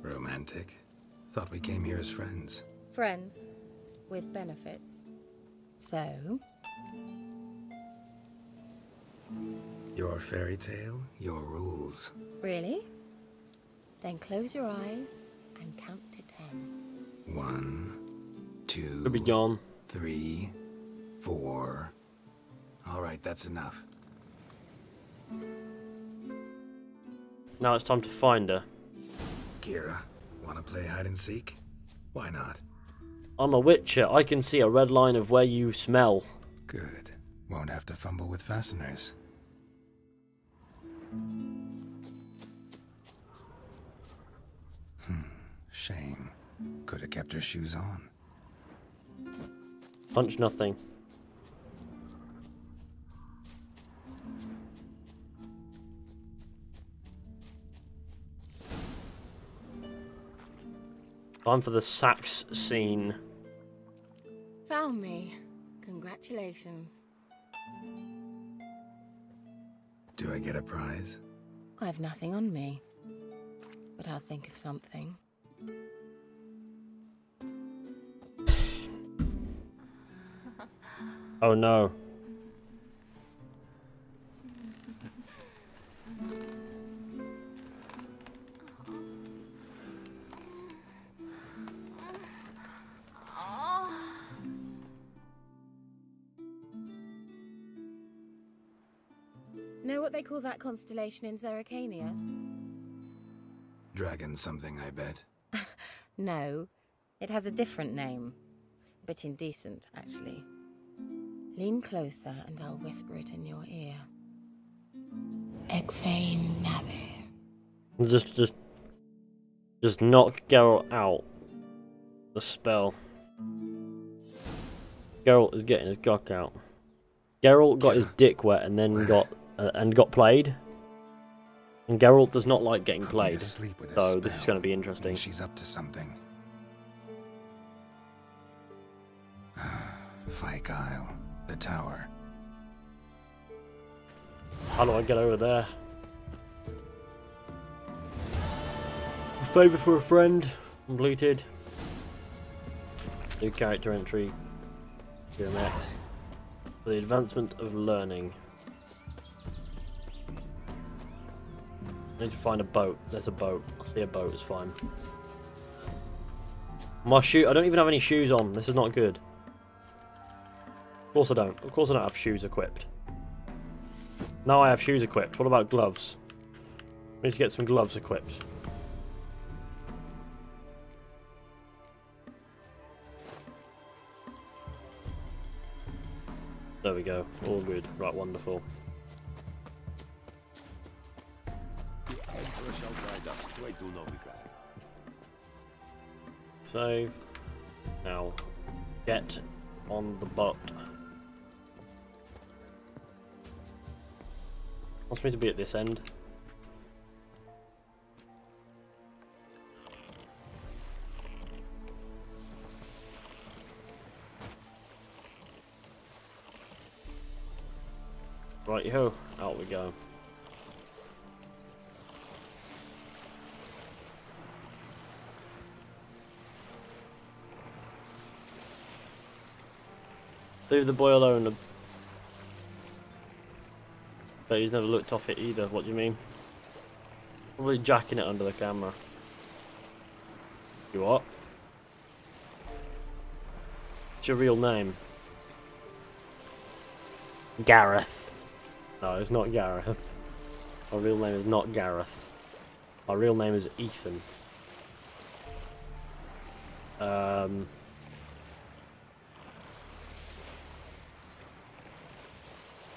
Romantic? Thought we came here as friends. Friends with benefits. So, Your fairy tale, your rules. really? Then close your eyes and count to 10. 1, 2, Could be gone. 3, 4. All right, that's enough. Now it's time to find her. Keira, wanna play hide and seek? Why not? I'm a witcher. I can see a red line of where you smell. Good. Won't have to fumble with fasteners. Shame. Could have kept her shoes on. Punch nothing. Time for the sax scene. Found me. Congratulations. Do I get a prize? I have nothing on me. But I'll think of something. Oh no. Know what they call that constellation in Zerrikania? Dragon something, I bet. No, it has a different name. A bit indecent, actually. Lean closer and I'll whisper it in your ear. Egfain Navi. Just knock Geralt out. The spell. Geralt is getting his cock out. Geralt got his dick wet and then got played. And Geralt does not like getting played. So this is going to be interesting. She's up to something. Fyke Isle, the tower. How do I get over there? A favour for a friend. Completed. New character entry. GMX. For the advancement of learning. I need to find a boat. There's a boat. I see a boat, it's fine. My shoe. I don't even have any shoes on. This is not good. Of course I don't. Of course I don't have shoes equipped. Now I have shoes equipped. What about gloves? We need to get some gloves equipped. There we go. All good. Right, wonderful. The Emperor shall guide us straight to Novigrad. Save. Now, get on the boat. Wants me to be at this end. Right, yo, out we go. Leave the boy alone. But he's never looked off it either. What do you mean? Probably jacking it under the camera. You what? What's your real name? Gareth. No, it's not Gareth. My real name is not Gareth. My real name is Ethan.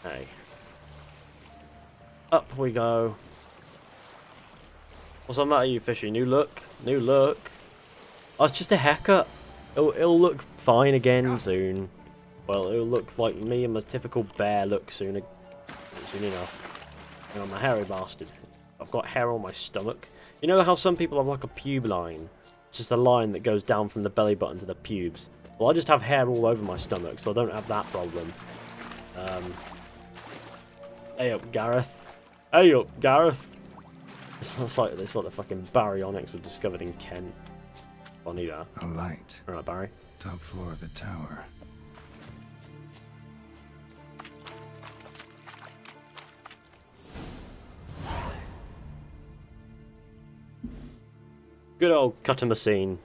Hey. Up we go. What's the matter, you Fishy? New look? New look? Oh, it's just a haircut. It'll look fine again soon. Well, it'll look like me and my typical bear look soon enough. And I'm a hairy bastard. I've got hair on my stomach. You know how some people have like a pube line? It's just a line that goes down from the belly button to the pubes. Well, I just have hair all over my stomach, so I don't have that problem. Hey up, Gareth. Hey up, Gareth. It's like the fucking baryonyx were discovered in Kent. Funny that. A light. All right, Barry. Top floor of the tower. Good old customer scene.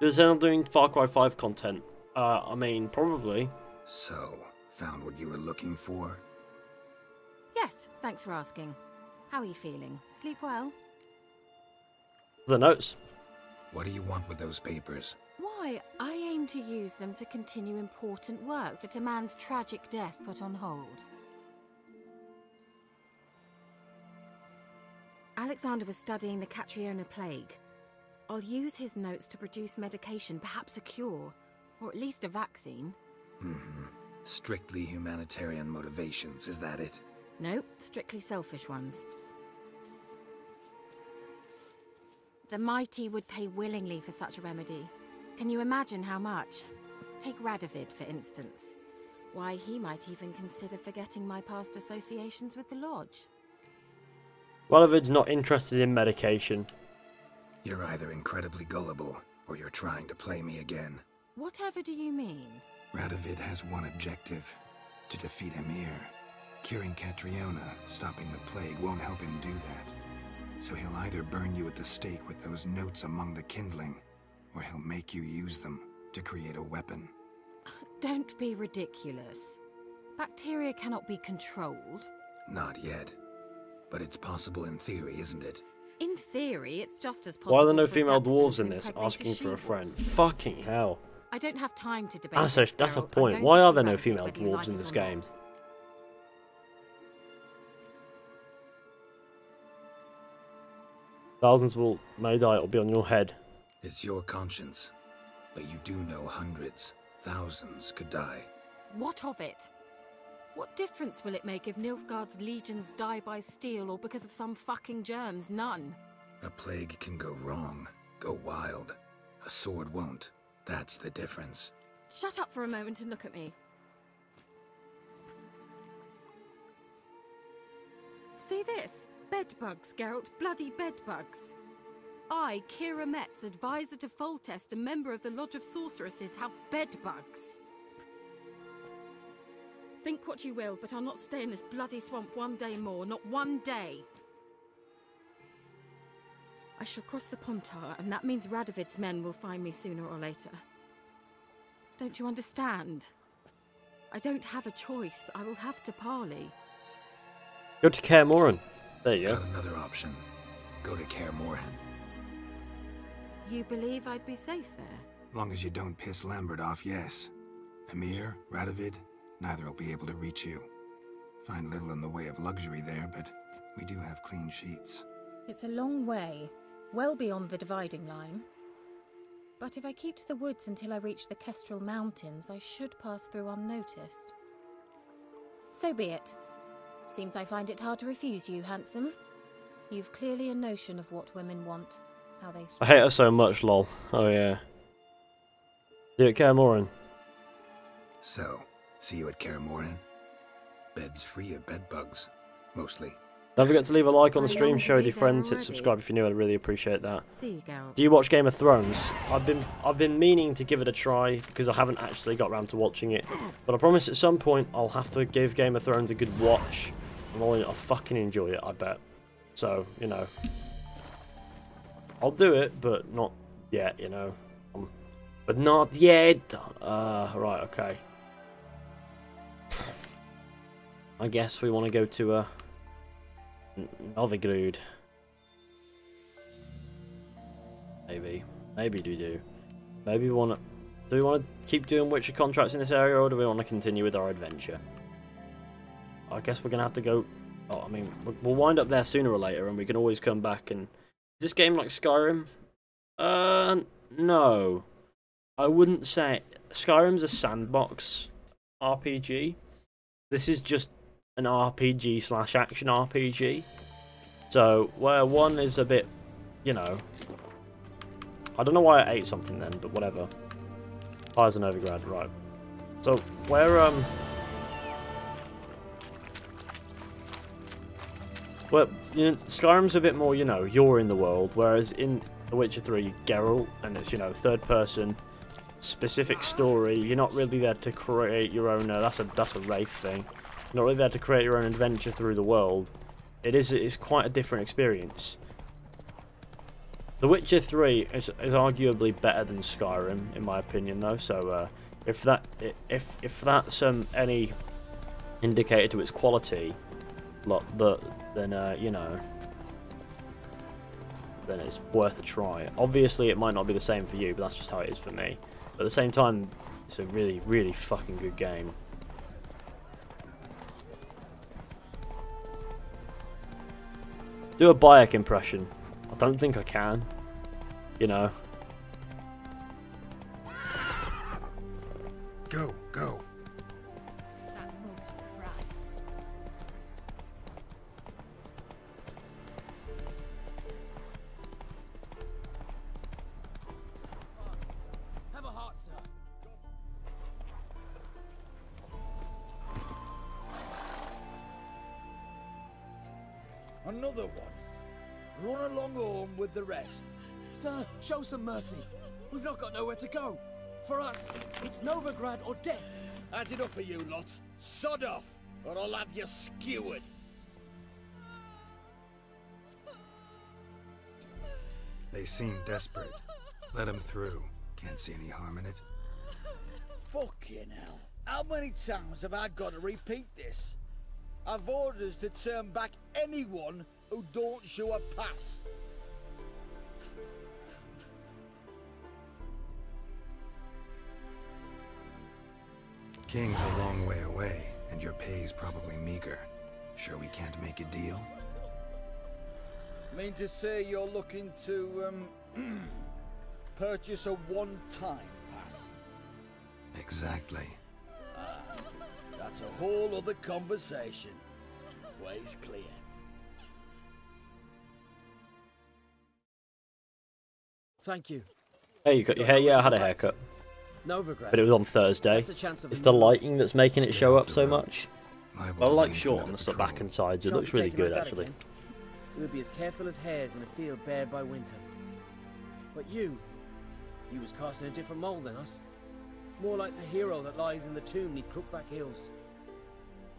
Is anyone doing Far Cry 5 content? I mean, probably. So, found what you were looking for? Yes, thanks for asking. How are you feeling? Sleep well? The notes. What do you want with those papers? Why, I aim to use them to continue important work that a man's tragic death put on hold. Alexander was studying the Catriona plague. I'll use his notes to produce medication, perhaps a cure, or at least a vaccine. Strictly humanitarian motivations, is that it? No, strictly selfish ones. The mighty would pay willingly for such a remedy. Can you imagine how much? Take Radovid, for instance. Why, he might even consider forgetting my past associations with the Lodge. Radovid's not interested in medication. You're either incredibly gullible, or you're trying to play me again. Whatever do you mean? Radovid has one objective: to defeat Emir. Curing Catriona, stopping the plague, won't help him do that. So he'll either burn you at the stake with those notes among the kindling, or he'll make you use them to create a weapon. Don't be ridiculous. Bacteria cannot be controlled. Not yet. But it's possible in theory, isn't it? In theory, it's just as possible. Why are there no for female Dachshund dwarves to in this? impregnate Asking for a she-wolf. friend. Fucking hell. I don't have time to debate. That's this, a Geralt. I'm point. going Why to are see there no Radovid female whether you dwarves like in it this or game? not. Thousands may die, it'll be on your head. It's your conscience. But you do know hundreds, thousands could die. What of it? What difference will it make if Nilfgaard's legions die by steel or because of some fucking germs? None. A plague can go wrong, go wild. A sword won't. That's the difference. Shut up for a moment and look at me. See this? Bedbugs, Geralt. Bloody bedbugs. I, Keira Metz, advisor to Foltest, a member of the Lodge of Sorceresses, have bedbugs. Think what you will, but I'll not stay in this bloody swamp one day more. Not one day. I shall cross the Pontar, and that means Radovid's men will find me sooner or later. Don't you understand? I don't have a choice. I will have to parley. Go to Kaer Morhen. There you go. Got another option. Go to Kaer Morhen. You believe I'd be safe there? Long as you don't piss Lambert off, yes. Emir, Radovid, neither will be able to reach you. Find little in the way of luxury there, but we do have clean sheets. It's a long way, well beyond the dividing line. But if I keep to the woods until I reach the Kestrel Mountains, I should pass through unnoticed. So be it. Seems I find it hard to refuse you, handsome. You've clearly a notion of what women want, how they... I hate her so much, lol. Oh yeah. See you at Kaer Morhen. So, see you at Kaer Morhen. Beds free of bedbugs, mostly. Don't forget to leave a like on the I stream, long to share with be your there friends, hit already. subscribe if you're new, I'd really appreciate that. See you, Geralt. Do you watch Game of Thrones? I've been meaning to give it a try because I haven't actually got around to watching it. But I promise at some point I'll have to give Game of Thrones a good watch. And I'll fucking enjoy it, I bet. So, you know. I'll do it, but not yet, you know. But not yet! Right, okay. I guess we want to go to Novigrad. Maybe we do. Maybe we want to. Do we want to keep doing Witcher contracts in this area, or do we want to continue with our adventure? I guess we're gonna have to go. Oh, I mean, we'll wind up there sooner or later, and we can always come back. And is this game like Skyrim? No, I wouldn't say Skyrim's a sandbox RPG. This is just an RPG slash action RPG. So where one is a bit, you know, I don't know why I ate something then, but whatever. Fires and Novigrad, right? So where well, you know, Skyrim's a bit more, you know, you're in the world, whereas in The Witcher 3, Geralt, and it's, you know, third person, specific story. You're not really there to create your own. That's a Wraith thing. You're not really there to create your own adventure through the world. It's quite a different experience. The Witcher 3 is arguably better than Skyrim, in my opinion, though. So if that's any indicator to its quality, then you know, then it's worth a try. Obviously, it might not be the same for you, but that's just how it is for me. But at the same time, it's a really, really fucking good game. Do a Bayek impression. I don't think I can. You know. Go, go. That monk's a fright. Have a heart, sir. Another one. Run along home with the rest. Sir, show some mercy. We've not got nowhere to go. For us, it's Novigrad or death. Had enough of you lots. Sod off, or I'll have you skewered. They seem desperate. Let them through. Can't see any harm in it. Fucking hell. How many times have I got to repeat this? I've orders to turn back anyone who don't show a pass. King's a long way away, and your pay's probably meager. Sure we can't make a deal? Mean to say you're looking to, purchase a one-time pass? Exactly. That's a whole other conversation. Way's clear. Thank you. Hey, you got your hair? Yeah, I had a haircut. Novigrad. But it was on Thursday. It's the lighting that's making it show up so much. I like short on the back and sides. It looks really good, actually. We'll be as careful as hares in a field bared by winter. But you was cast in a different mould than us. More like the hero that lies in the tomb neath Crookback Hills.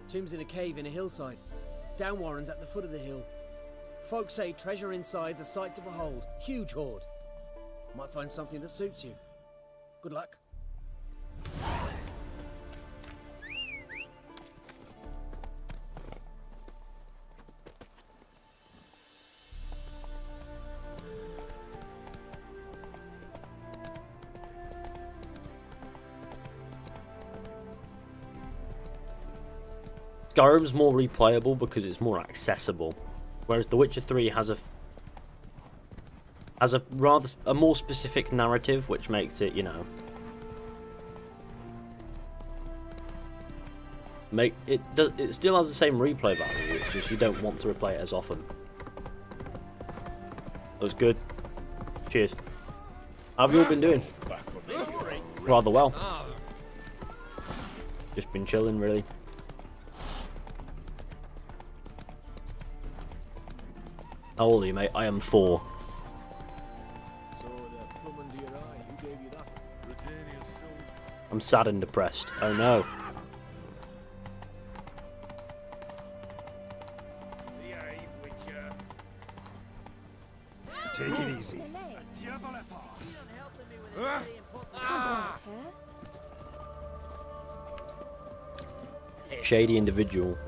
Tomb's in a cave in a hillside. Downwarren's at the foot of the hill. Folk say treasure inside's a sight to behold. Huge hoard. Might find something that suits you. Good luck. Skyrim's more replayable because it's more accessible, whereas The Witcher 3 has a more specific narrative, which makes it, you know, it still has the same replay value. It's just you don't want to replay it as often. That was good. Cheers. How have you all been doing? Rather well. Just been chilling, really. How old are you, mate? I am 4. I'm sad and depressed. Oh no. Take it easy. Shady individual.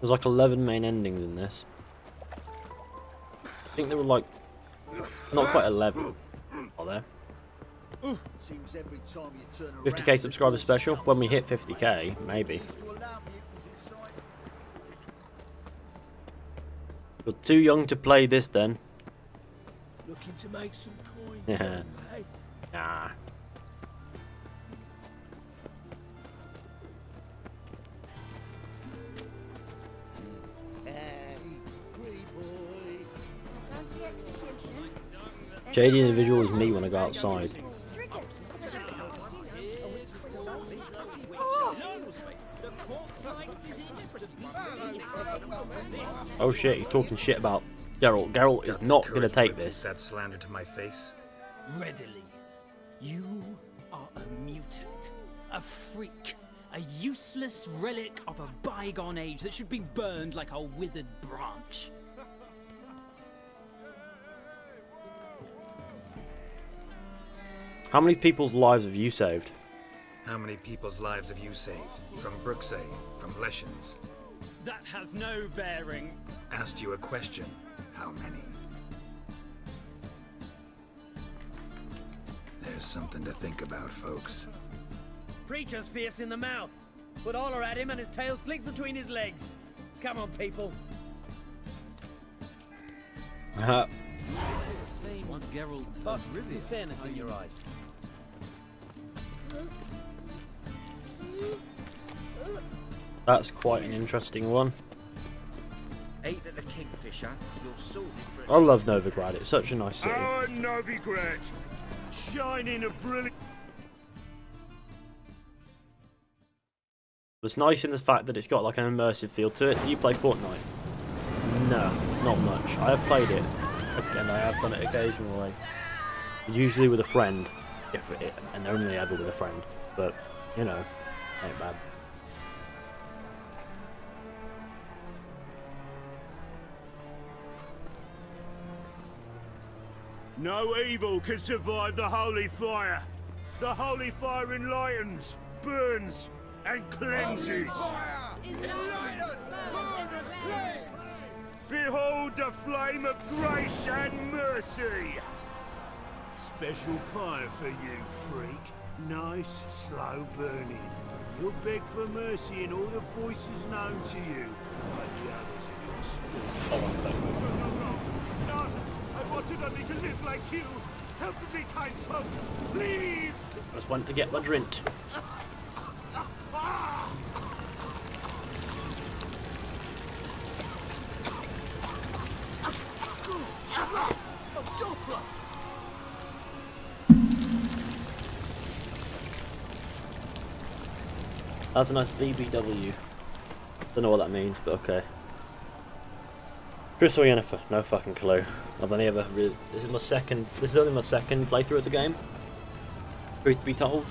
There's like 11 main endings in this. I think there were like, not quite 11, are there? Seems every time you turn around, 50k subscriber special when we hit 50k, maybe. You're too young to play this then. Looking to make some coins. Yeah. Nah. Shady individual is me when I go outside. Oh shit, he's talking shit about Geralt. Geralt is not going to take this. That slander to my face? Readily. You are a mutant. A freak. A useless relic of a bygone age that should be burned like a withered branch. How many people's lives have you saved? How many people's lives have you saved? From Brooksay, from Leshens? That has no bearing. Asked you a question. How many? There's something to think about, folks. Preacher's fierce in the mouth. Put holler at him and his tail slicks between his legs. Come on, people. Uh-huh. But fairness in your eyes. That's quite an interesting one. Ate at the Kingfisher, you're sorted for I love Novigrad, it's such a nice city. Our Novigrad, shining a brilliant. It's nice in the fact that it's got like an immersive feel to it. Do you play Fortnite? No, not much. I have played it, and I have done it occasionally. Usually with a friend, and only ever with a friend. But, you know, ain't bad. No evil can survive the holy fire. The holy fire enlightens, burns, and cleanses. Behold the flame of grace and mercy. Special fire for you, freak. Nice, slow burning. You'll beg for mercy in all the voices known to you, like the others of your species. No, I wanted only to live like you. Help me, kind folk, please. Just want to get my drink. That's a nice BBW. Don't know what that means, but okay. Triss or Yennefer? No fucking clue. I've only ever really. This is only my second playthrough of the game. Truth be told.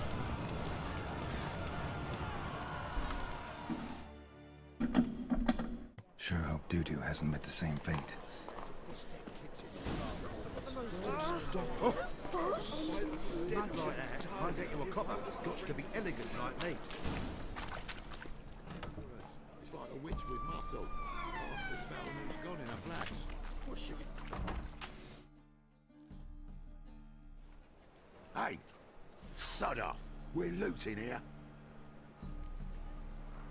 Sure hope Dudu hasn't met the same fate. Dead like that, can't get you a copper. It's got to be elegant like me. It's like a witch with muscle. Cast the spell and it's gone in a flash. What should we... Hey, sod off. We're looting here.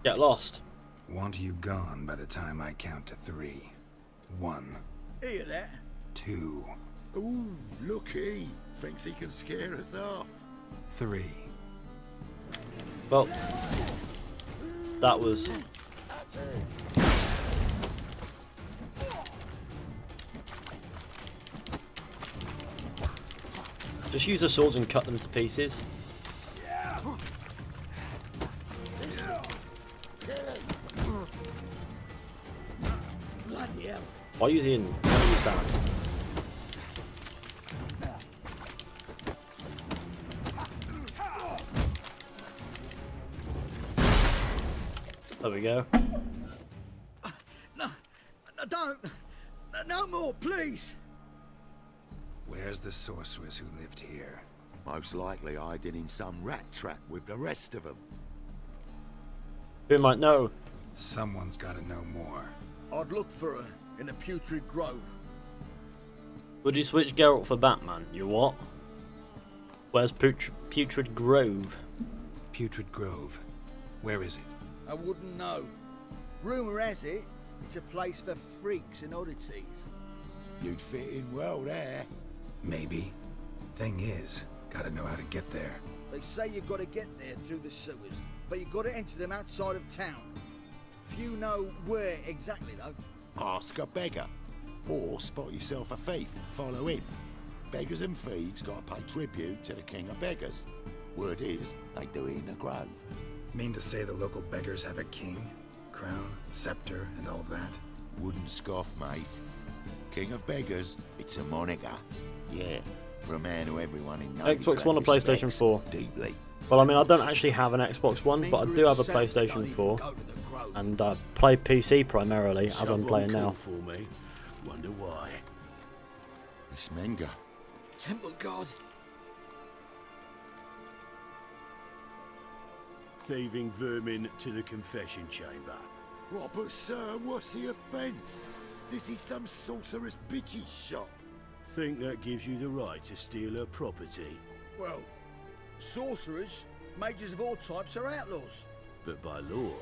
Get lost. Want you gone by the time I count to 3. 1. Hear that? 2. Ooh, looky. Thinks he can scare us off. 3. Well, that was... Just use the swords and cut them to pieces. Bloody hell. Why using sand? There we go. No, don't. No more, please. Where's the sorceress who lived here? Most likely hiding in some rat trap with the rest of them. Who might know? Someone's got to know more. I'd look for her in the putrid grove. Would you switch Geralt for Batman? You what? Where's Putrid Grove? Putrid Grove. Where is it? I wouldn't know. Rumour has it, it's a place for freaks and oddities. You'd fit in well there. Maybe. Thing is, gotta know how to get there. They say you've got to get there through the sewers, but you've got to enter them outside of town. Few know where exactly, though. Ask a beggar. Or spot yourself a thief and follow him. Beggars and thieves got to pay tribute to the king of beggars. Word is, they do it in the grove. Mean to say the local beggars have a king, crown, scepter, and all that? Wouldn't scoff, mate. King of beggars, it's a moniker. Yeah, for a man who everyone in Novigrad Xbox One or PlayStation 4? Deeply. Well, I mean, I don't actually have an Xbox One, but I do have a PlayStation 4. And I play PC primarily, as I'm playing now. For me. Wonder why. Miss Menga. Temple God. Thieving vermin to the confession chamber. What, but sir, what's the offence? This is some sorcerer's bitchy shop. Think that gives you the right to steal her property? Well, sorcerers, mages of all types are outlaws. But by law,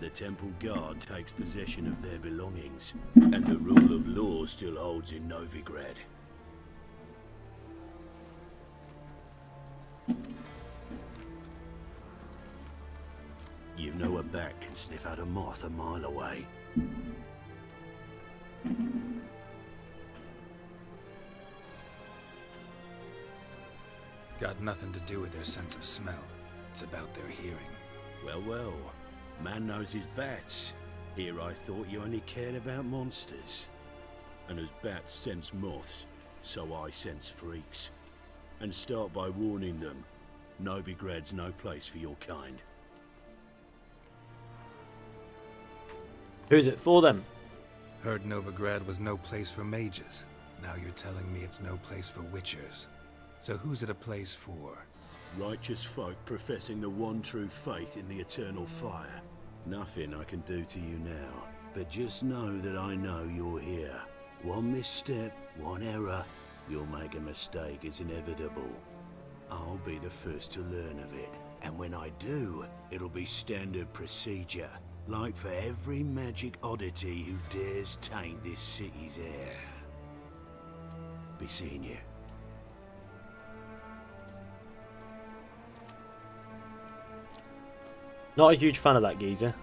the temple guard takes possession of their belongings, and the rule of law still holds in Novigrad. You know a bat can sniff out a moth a mile away. Got nothing to do with their sense of smell. It's about their hearing. Well, well. Man knows his bats. Here I thought you only cared about monsters. And as bats sense moths, so I sense freaks. And start by warning them, Novigrad's no place for your kind. Who's it for them? Heard Novigrad was no place for mages. Now you're telling me it's no place for witchers. So who's it a place for? Righteous folk professing the one true faith in the eternal fire. Nothing I can do to you now, but just know that I know you're here. One misstep, one error, you'll make a mistake, it's inevitable. I'll be the first to learn of it, and when I do, it'll be standard procedure, like for every magic oddity who dares taint this city's air. Be seeing you. Not a huge fan of that geezer.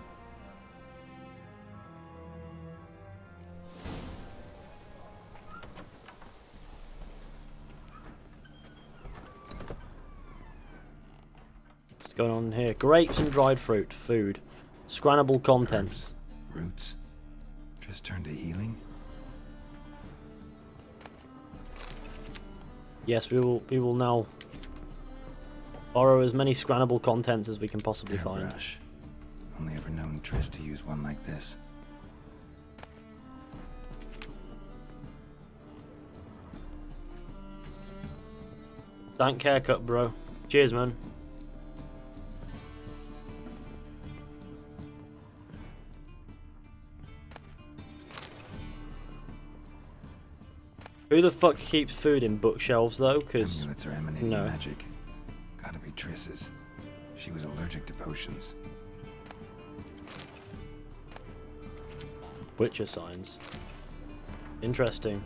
What's going on here? Grapes and dried fruit. Food. Scrannable contents. Roots. Just turned to healing? Yes, we will now borrow as many scrannable contents as we can possibly find. Airbrush. Only ever known Triss to use one like this. Dank haircut, bro. Cheers, man. Who the fuck keeps food in bookshelves, though? Because amulets are emanating magic. Gotta be Triss's. She was allergic to potions. Witcher signs. Interesting.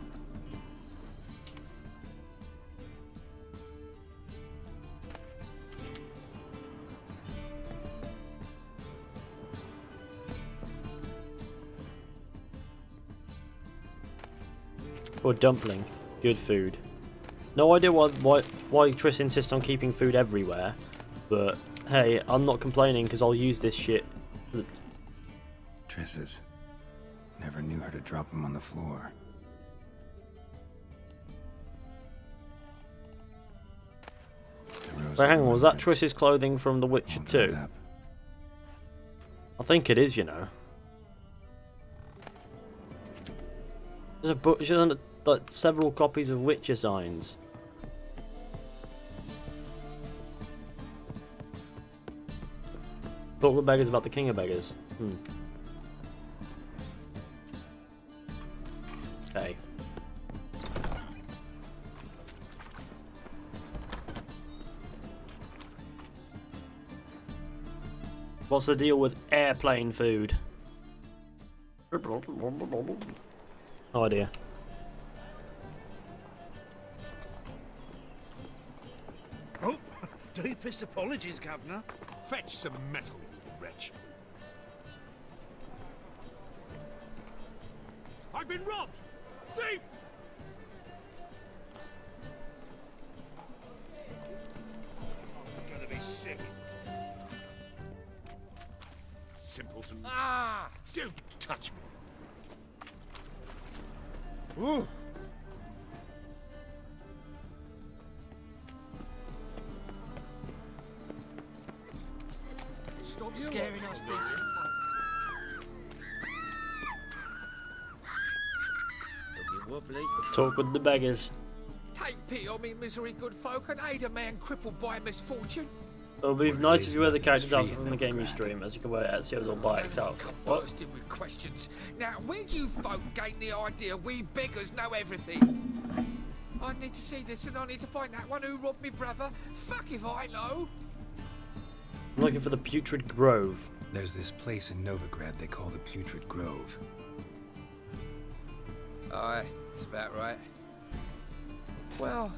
Or dumpling. Good food. No idea why Triss insists on keeping food everywhere, but hey, I'm not complaining because I'll use this shit. Triss's. Never knew her to drop them on the floor. Wait, hang on, was that Triss's clothing from The Witcher 2? I think it is, you know. There's a book, there's like several copies of Witcher signs. Talk with beggars about the king of beggars. Okay. What's the deal with airplane food? No idea. Oh, deepest apologies, Governor. Fetch some metal, you wretch. I've been robbed! Thief! I'm gonna be sick. Simpleton. Ah! Don't touch me. Ooh. Stop scaring us, decent. Looking wobbly. Talk with the beggars. Take pity on me, misery, good folk, and aid a man crippled by misfortune. It'll be nice if you wear the characters out from the game you stream, as you can wear Ezio's or buy itself. What? Bursting with questions. Now, where do you folk gain the idea we beggars know everything? I need to see this, and I need to find that one who robbed me brother. Fuck if I know. I'm looking for the Putrid Grove. There's this place in Novigrad they call the Putrid Grove. Aye, that's about right. Well,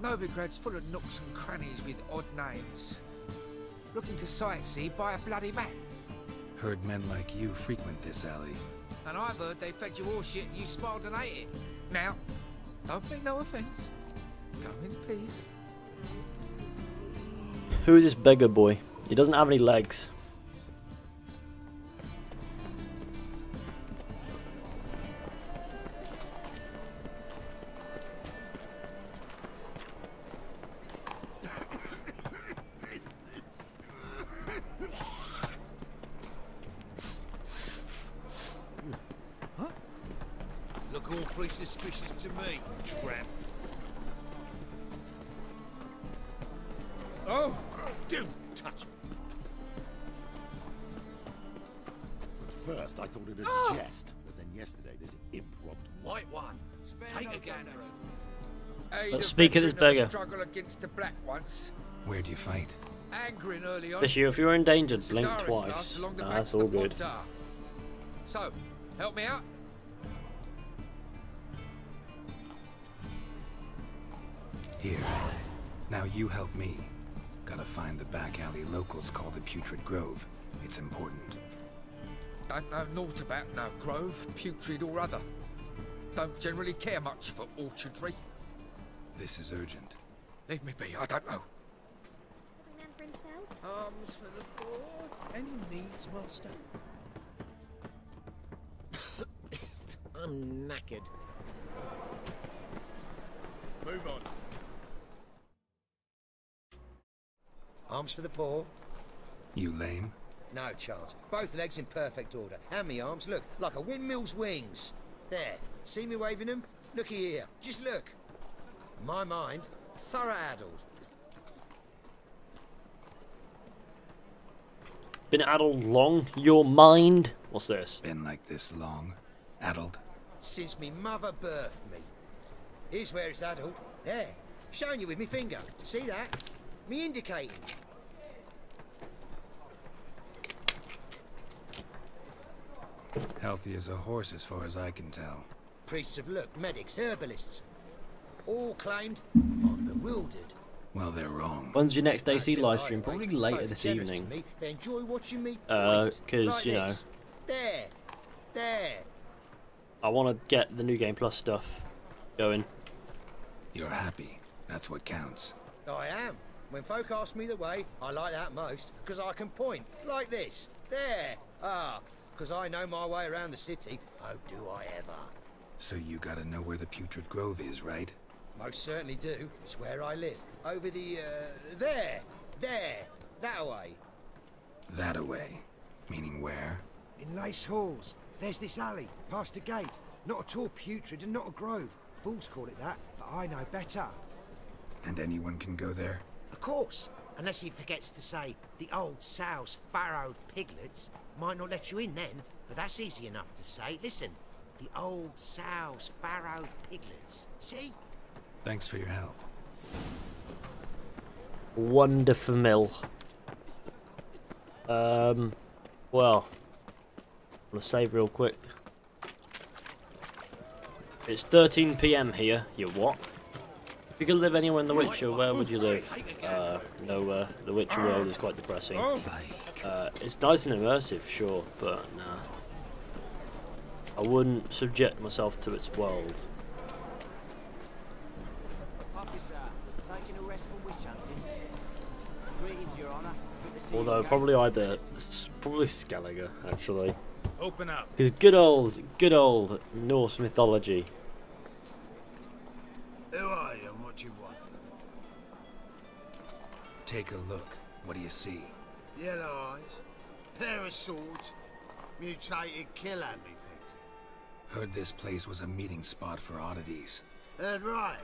Novigrad's full of nooks and crannies with odd names. Looking to sightsee by a bloody map. Heard men like you frequent this alley. And I've heard they fed you all shit and you smiled and ate it. Now, don't mean no offence. Go in peace. Who is this beggar boy? He doesn't have any legs. Look awfully suspicious to me, tramp. Oh, don't touch me. At first, I thought it a jest, but then yesterday this imp robbed White one, take a gander. Let's speak of this beggar. Struggle against the black once. Where'd you fight? Angering early on. Fizhy, if you're endangered, blink Sedaris twice. last along the Nah, banks that's of all the good. Pontar. So, help me out. Here. Now you help me. Gotta find the back alley locals call the Putrid Grove. It's important. Don't know naught about no grove, putrid or other. Don't generally care much for orchardry. This is urgent. Leave me be, I don't know. Every man for himself? Arms for the poor. Any needs, master? I'm knackered. Move on. Arms for the poor? You lame? No chance. Both legs in perfect order. And me arms, look, like a windmill's wings. There. See me waving them? Looky here. Just look. My mind, thorough addled. Been addled long? Your mind? What's this? Been like this long? Addled? Since me mother birthed me. Here's where it's addled. There. Showing you with me finger. See that? Me indicating. Healthy as a horse as far as I can tell. Priests of look, medics, herbalists. All claimed I'm bewildered. Well, they're wrong. When's your next AC live stream? Probably later this evening. They enjoy watching me Because, like you know, this. There. There. I want to get the New Game Plus stuff going. You're happy. That's what counts. I am. When folk ask me the way, I like that most, because I can point, like this. There. Ah, because I know my way around the city. Oh, do I ever. So you gotta know where the Putrid Grove is, right? Most certainly do. It's where I live. Over the, there. There. That way. That-a-way. Meaning where? In Lace Halls. There's this alley, past the gate. Not at all putrid and not a grove. Fools call it that, but I know better. And anyone can go there? Of course. Unless he forgets to say, the old sow's farrowed piglets might not let you in then, but that's easy enough to say. Listen, the old sow's farrowed piglets. See? Thanks for your help. Wonderful mill. Well, I'm gonna save real quick. It's 13 PM here. You what? If you could live anywhere in The Witcher, where would you live? Nowhere. The Witcher world is quite depressing. It's nice and immersive, sure, but nah. I wouldn't subject myself to its world. Officer, taking a rest from witch hunting. Greetings, Your Honor. Good to see Although you probably probably Skelliger actually. Open up. Because good old Norse mythology. Who are you and what you want? Take a look. What do you see? Yellow eyes, pair of swords, mutated killer, methinks. Heard this place was a meeting spot for oddities. Heard right.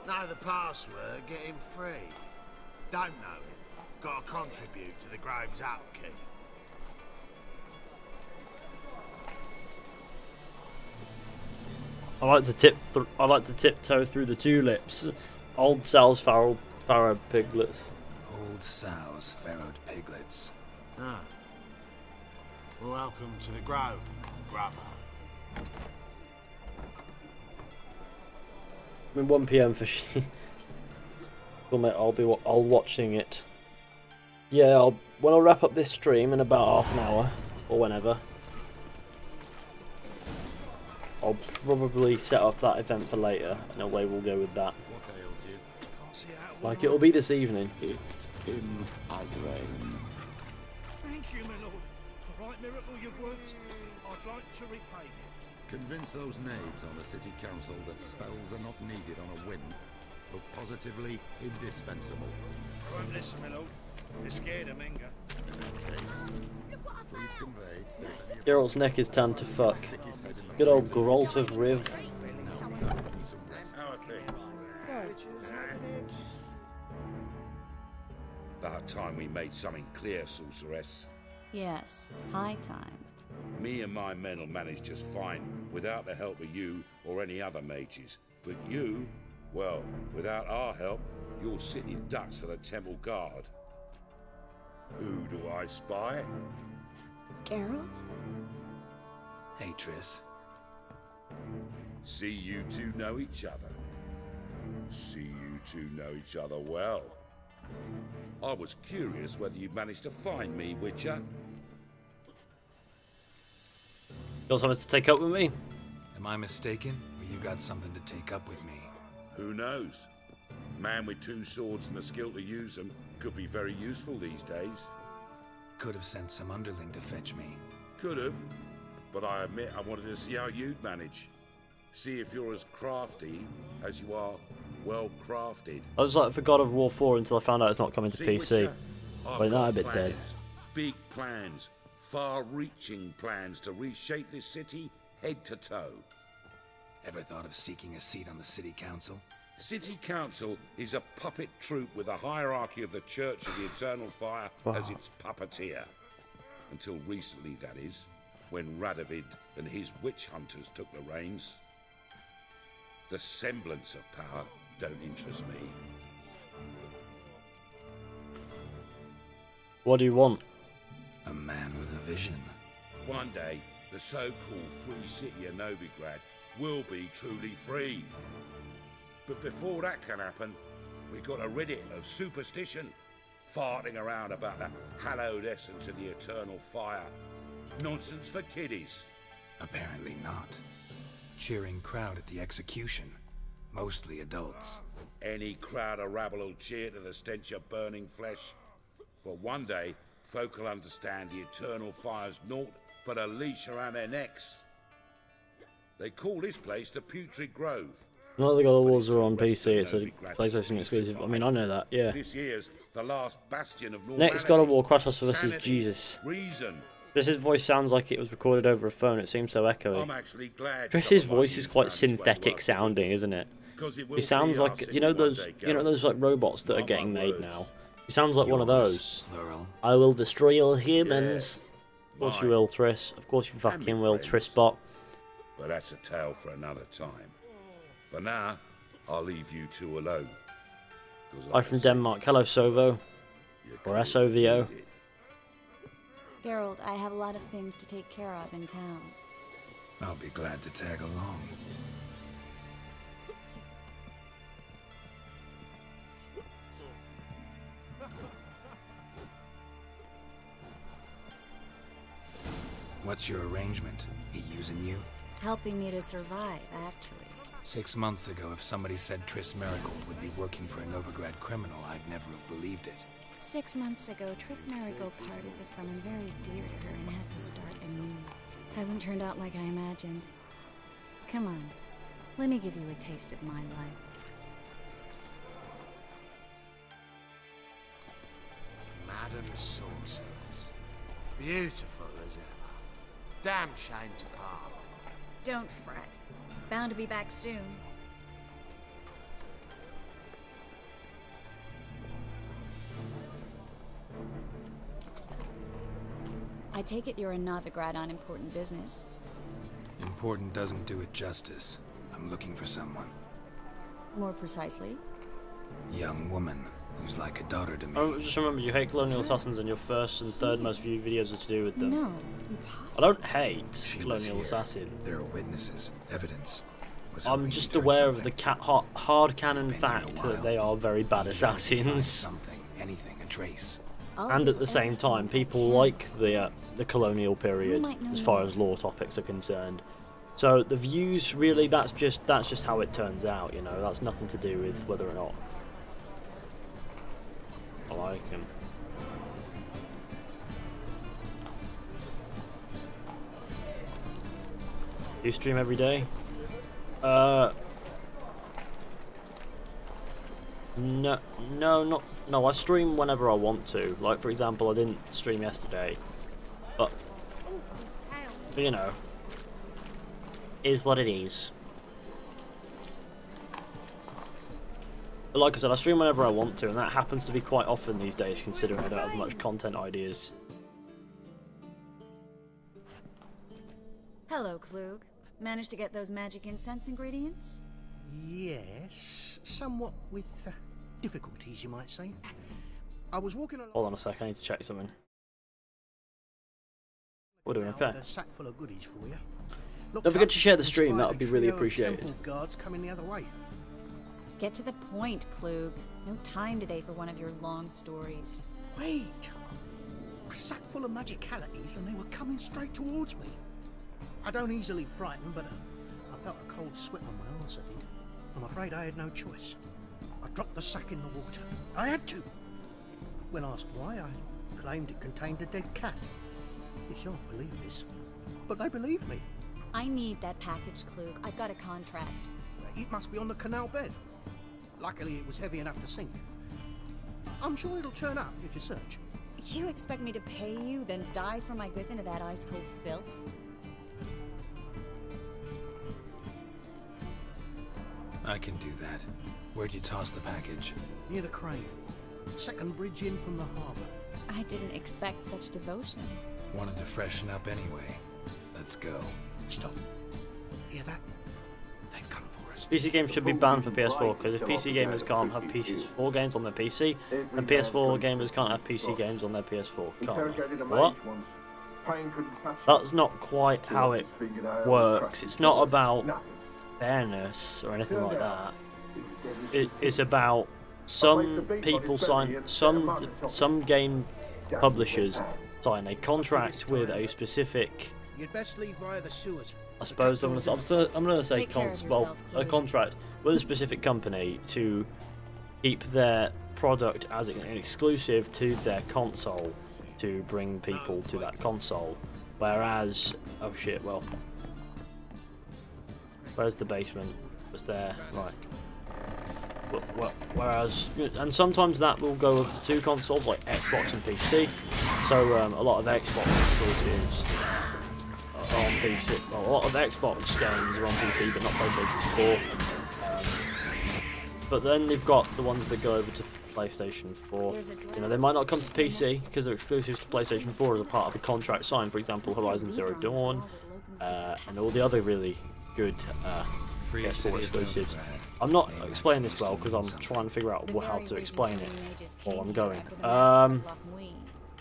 Know the password, get him free. Don't know it. Got to contribute to the Grove's upkeep. I like to tiptoe through the tulips. Old sows, farrowed piglets. Old sows, farrowed piglets. Ah. Welcome to the Grove, brother. I mean, 1 PM for well, mate, I'll watching it. Yeah, when I wrap up this stream in about half an hour or whenever, I'll probably set up that event for later, and away we'll go with that. What ails you? Like it'll be this evening. It in as rain. Thank you, my lord. A right miracle you've worked. I'd like to repay you. Convince those knaves on the city council that spells are not needed on a whim, but positively indispensable. I won't listen, my lord. They're scared of Menga. Please convey. Geralt's neck is tanned to fuck. Good old Geralt of Riv. How are things? About time we made something clear, sorceress. Yes, high time. Me and my men will manage just fine, without the help of you or any other mages. But you, well, without our help, you're sitting ducks for the temple guard. Who do I spy? Geralt? Hey, Triss. See you two know each other. See you two know each other well. I was curious whether you'd managed to find me, Witcher. You got something to take up with me? Am I mistaken, or you got something to take up with me? Who knows? Man with 2 swords and the skill to use them could be very useful these days. Could have sent some underling to fetch me. Could have, but I admit I wanted to see how you'd manage. See if you're as crafty as you are well crafted. I was like for God of War 4 until I found out it's not coming to PC. Witcher, I've Wait, that got a bit dead. plans, big plans, far-reaching plans to reshape this city head to toe. Ever thought of seeking a seat on the city council? City Council is a puppet troupe with a hierarchy of the Church of the Eternal Fire as its puppeteer. Until recently, that is, when Radovid and his witch hunters took the reins. The semblance of power don't interest me. What do you want? A man with a vision. One day, the so-called free city of Novigrad will be truly free. But before that can happen, we got to rid it of superstition, farting around about the hallowed essence of the eternal fire. Nonsense for kiddies. Apparently not. Cheering crowd at the execution. Mostly adults. Any crowd of rabble will cheer to the stench of burning flesh. But one day, folk will understand the eternal fire's naught but a leash around their necks. They call this place the Putrid Grove. Not that the God of Wars are on PC, it's a PlayStation exclusive. I mean, I know that, yeah. This year's the last bastion of normality. Next God of War, Kratos versus Sanity, Jesus. Reason. Triss's voice sounds like it was recorded over a phone, it seems so echoey. I'm actually glad Triss's voice is quite synthetic sounding, isn't it? He sounds like, you know those like robots that are getting made now? He sounds like one of those. I will destroy all humans. Of course you will, Triss. Of course you fucking will, Trissbot. But that's a tale for another time. For now, I'll leave you two alone. Hi from Denmark. Hello, Sovo. Or SOVO. Geralt, I have a lot of things to take care of in town. I'll be glad to tag along. What's your arrangement? He using you? Helping me to survive, actually. 6 months ago, if somebody said Triss Marigold would be working for a Novigrad criminal, I'd never have believed it. 6 months ago, Triss Marigold parted with someone very dear to her and had to start anew. Hasn't turned out like I imagined. Come on, let me give you a taste of my life. Madam Sorceress. Beautiful as ever. Damn shame to part. Don't fret. Bound to be back soon. I take it you're in Novigrad on important business. Important doesn't do it justice. I'm looking for someone. More precisely? Young woman who's like a daughter to me. Oh, just remember, you hate colonial assassins, and your first and third most viewed videos are to do with them. No, I don't hate colonial assassins. There are witnesses, evidence. I'm just aware of the hard canon fact that they are very bad assassins. Something, anything, a trace. And at the same time, people like the colonial period as far as lore topics are concerned. So the views, really, that's just how it turns out. You know, that's nothing to do with whether or not I like them. You stream every day? No, I stream whenever I want to. Like, for example, I didn't stream yesterday, but you know, is what it is. But like I said, I stream whenever I want to, and that happens to be quite often these days, considering I don't have much content ideas. Hello, Klug. Managed to get those magic incense ingredients? Yes, somewhat with difficulties, you might say. I was walking along. Hold on a sec, I need to check something. We're doing okay. A sack full of goodies for you. Don't forget to share the stream, that would be really appreciated. Temple guards coming the other way. Get to the point, Klug. No time today for one of your long stories. Wait! A sack full of magicalities and they were coming straight towards me. I don't easily frighten, but I felt a cold sweat on my arse, I did. I'm afraid I had no choice. I dropped the sack in the water. I had to. When asked why, I claimed it contained a dead cat. You shan't believe this, but they believed me. I need that package, Klug. I've got a contract. It must be on the canal bed. Luckily, it was heavy enough to sink. I'm sure it'll turn up if you search. You expect me to pay you, then dive for my goods into that ice-cold filth? I can do that. Where'd you toss the package? Near the crane. Second bridge in from the harbour. I didn't expect such devotion. Wanted to freshen up anyway. Let's go. Stop. Hear that? They've come for us. PC games should be banned for PS4, because if PC gamers can't have PS4 games on their PC, then PS4 gamers can't have PC games on their PS4, can't they? What? That's not quite how it works. It's not about fairness or anything like that. It's about some people some game publishers sign a contract with a specific. You'd best leave via the sewers. I suppose I'm gonna say a contract with a specific company to keep their product as an exclusive to their console to bring people to that console. Whereas, oh shit, well, where's the basement? Was there, right? Whereas, and sometimes that will go with the two consoles like Xbox and PC. So a lot of Xbox exclusives are on PC. Well, a lot of Xbox games are on PC, but not PlayStation 4. But then they've got the ones that go over to PlayStation 4. You know, they might not come to PC because they're exclusives to PlayStation 4 as a part of the contract signed. For example, Horizon Zero Dawn, and all the other really good PS4 exclusives. I'm not explaining this well because I'm trying to figure out how to explain it while I'm going.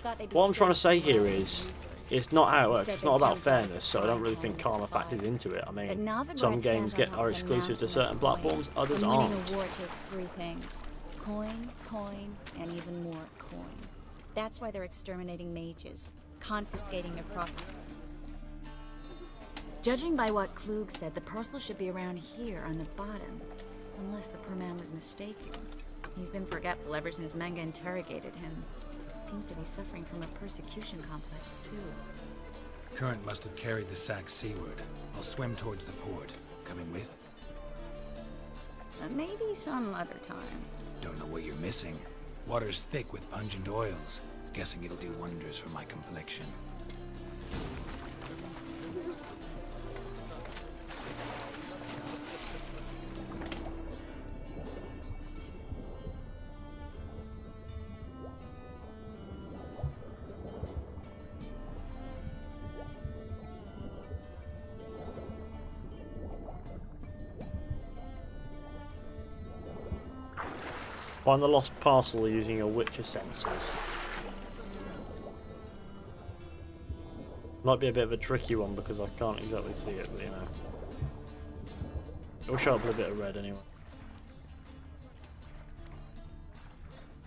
thought they'd be what I'm trying to say safe here from is, it's not how it works. Instead It's they not about jumped out fairness, so I don't really think karma factors into it. I mean, But Novigrad some stands games on get top are of a exclusive to mountain certain of platforms, coin. others And winning aren't. a war takes 3 things. Coin, coin, and even more coin. That's why they're exterminating mages, confiscating their property. Judging by what Klug said, the parcel should be around here on the bottom. Unless the poor man was mistaken. He's been forgetful ever since Manga interrogated him. Seems to be suffering from a persecution complex, too. Current must have carried the sack seaward. I'll swim towards the port. Coming with? Maybe some other time. Don't know what you're missing. Water's thick with pungent oils. Guessing it'll do wonders for my complexion. Find the lost parcel using your Witcher senses. Might be a bit of a tricky one because I can't exactly see it, but you know. It'll show up with a bit of red anyway.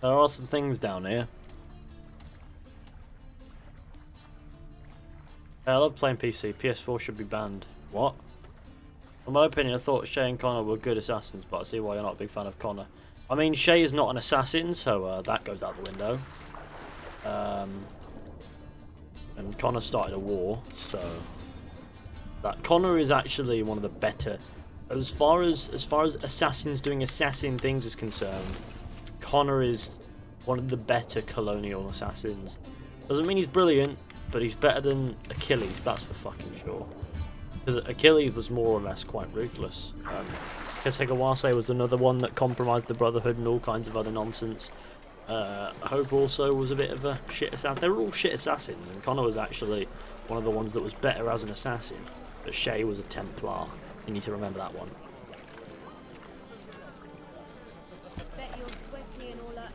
There are some things down here. I love playing PC. PS4 should be banned. What? In my opinion, I thought Shay and Connor were good assassins, but I see why you're not a big fan of Connor. I mean, Shay is not an assassin, so that goes out the window. And Connor started a war, so that Connor is actually one of the better. As far as assassins doing assassin things is concerned, Connor is one of the better colonial assassins. Doesn't mean he's brilliant, but he's better than Achilles. That's for fucking sure. Because Achilles was more or less quite ruthless. Kesegawase was another one that compromised the Brotherhood and all kinds of other nonsense. Hope also was a bit of a shit assassin. They were all shit assassins, and Connor was actually one of the ones that was better as an assassin. But Shay was a Templar. You need to remember that one.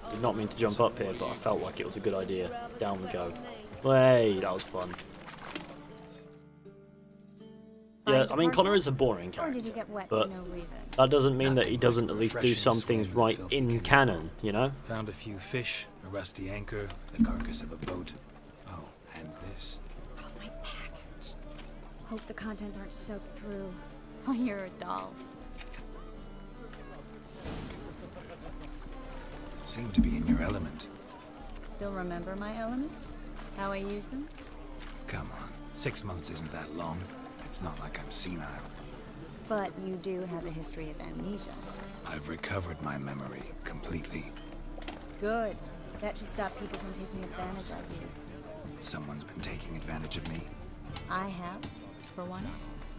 Did not mean to jump up here, but I felt like it was a good idea. Down we go. Hey, that was fun. Yeah, I mean, Connor is a boring character, but that doesn't mean that he doesn't at least do some things right in canon, you know? Found a few fish, a rusty anchor, the carcass of a boat. Oh, and this. Oh, my package. Hope the contents aren't soaked through. Oh, you're a doll. Seem to be in your element. Still remember my elements? How I use them? Come on, 6 months isn't that long. It's not like I'm senile. But you do have a history of amnesia. I've recovered my memory completely. Good. That should stop people from taking advantage of you. Someone's been taking advantage of me. I have, for one.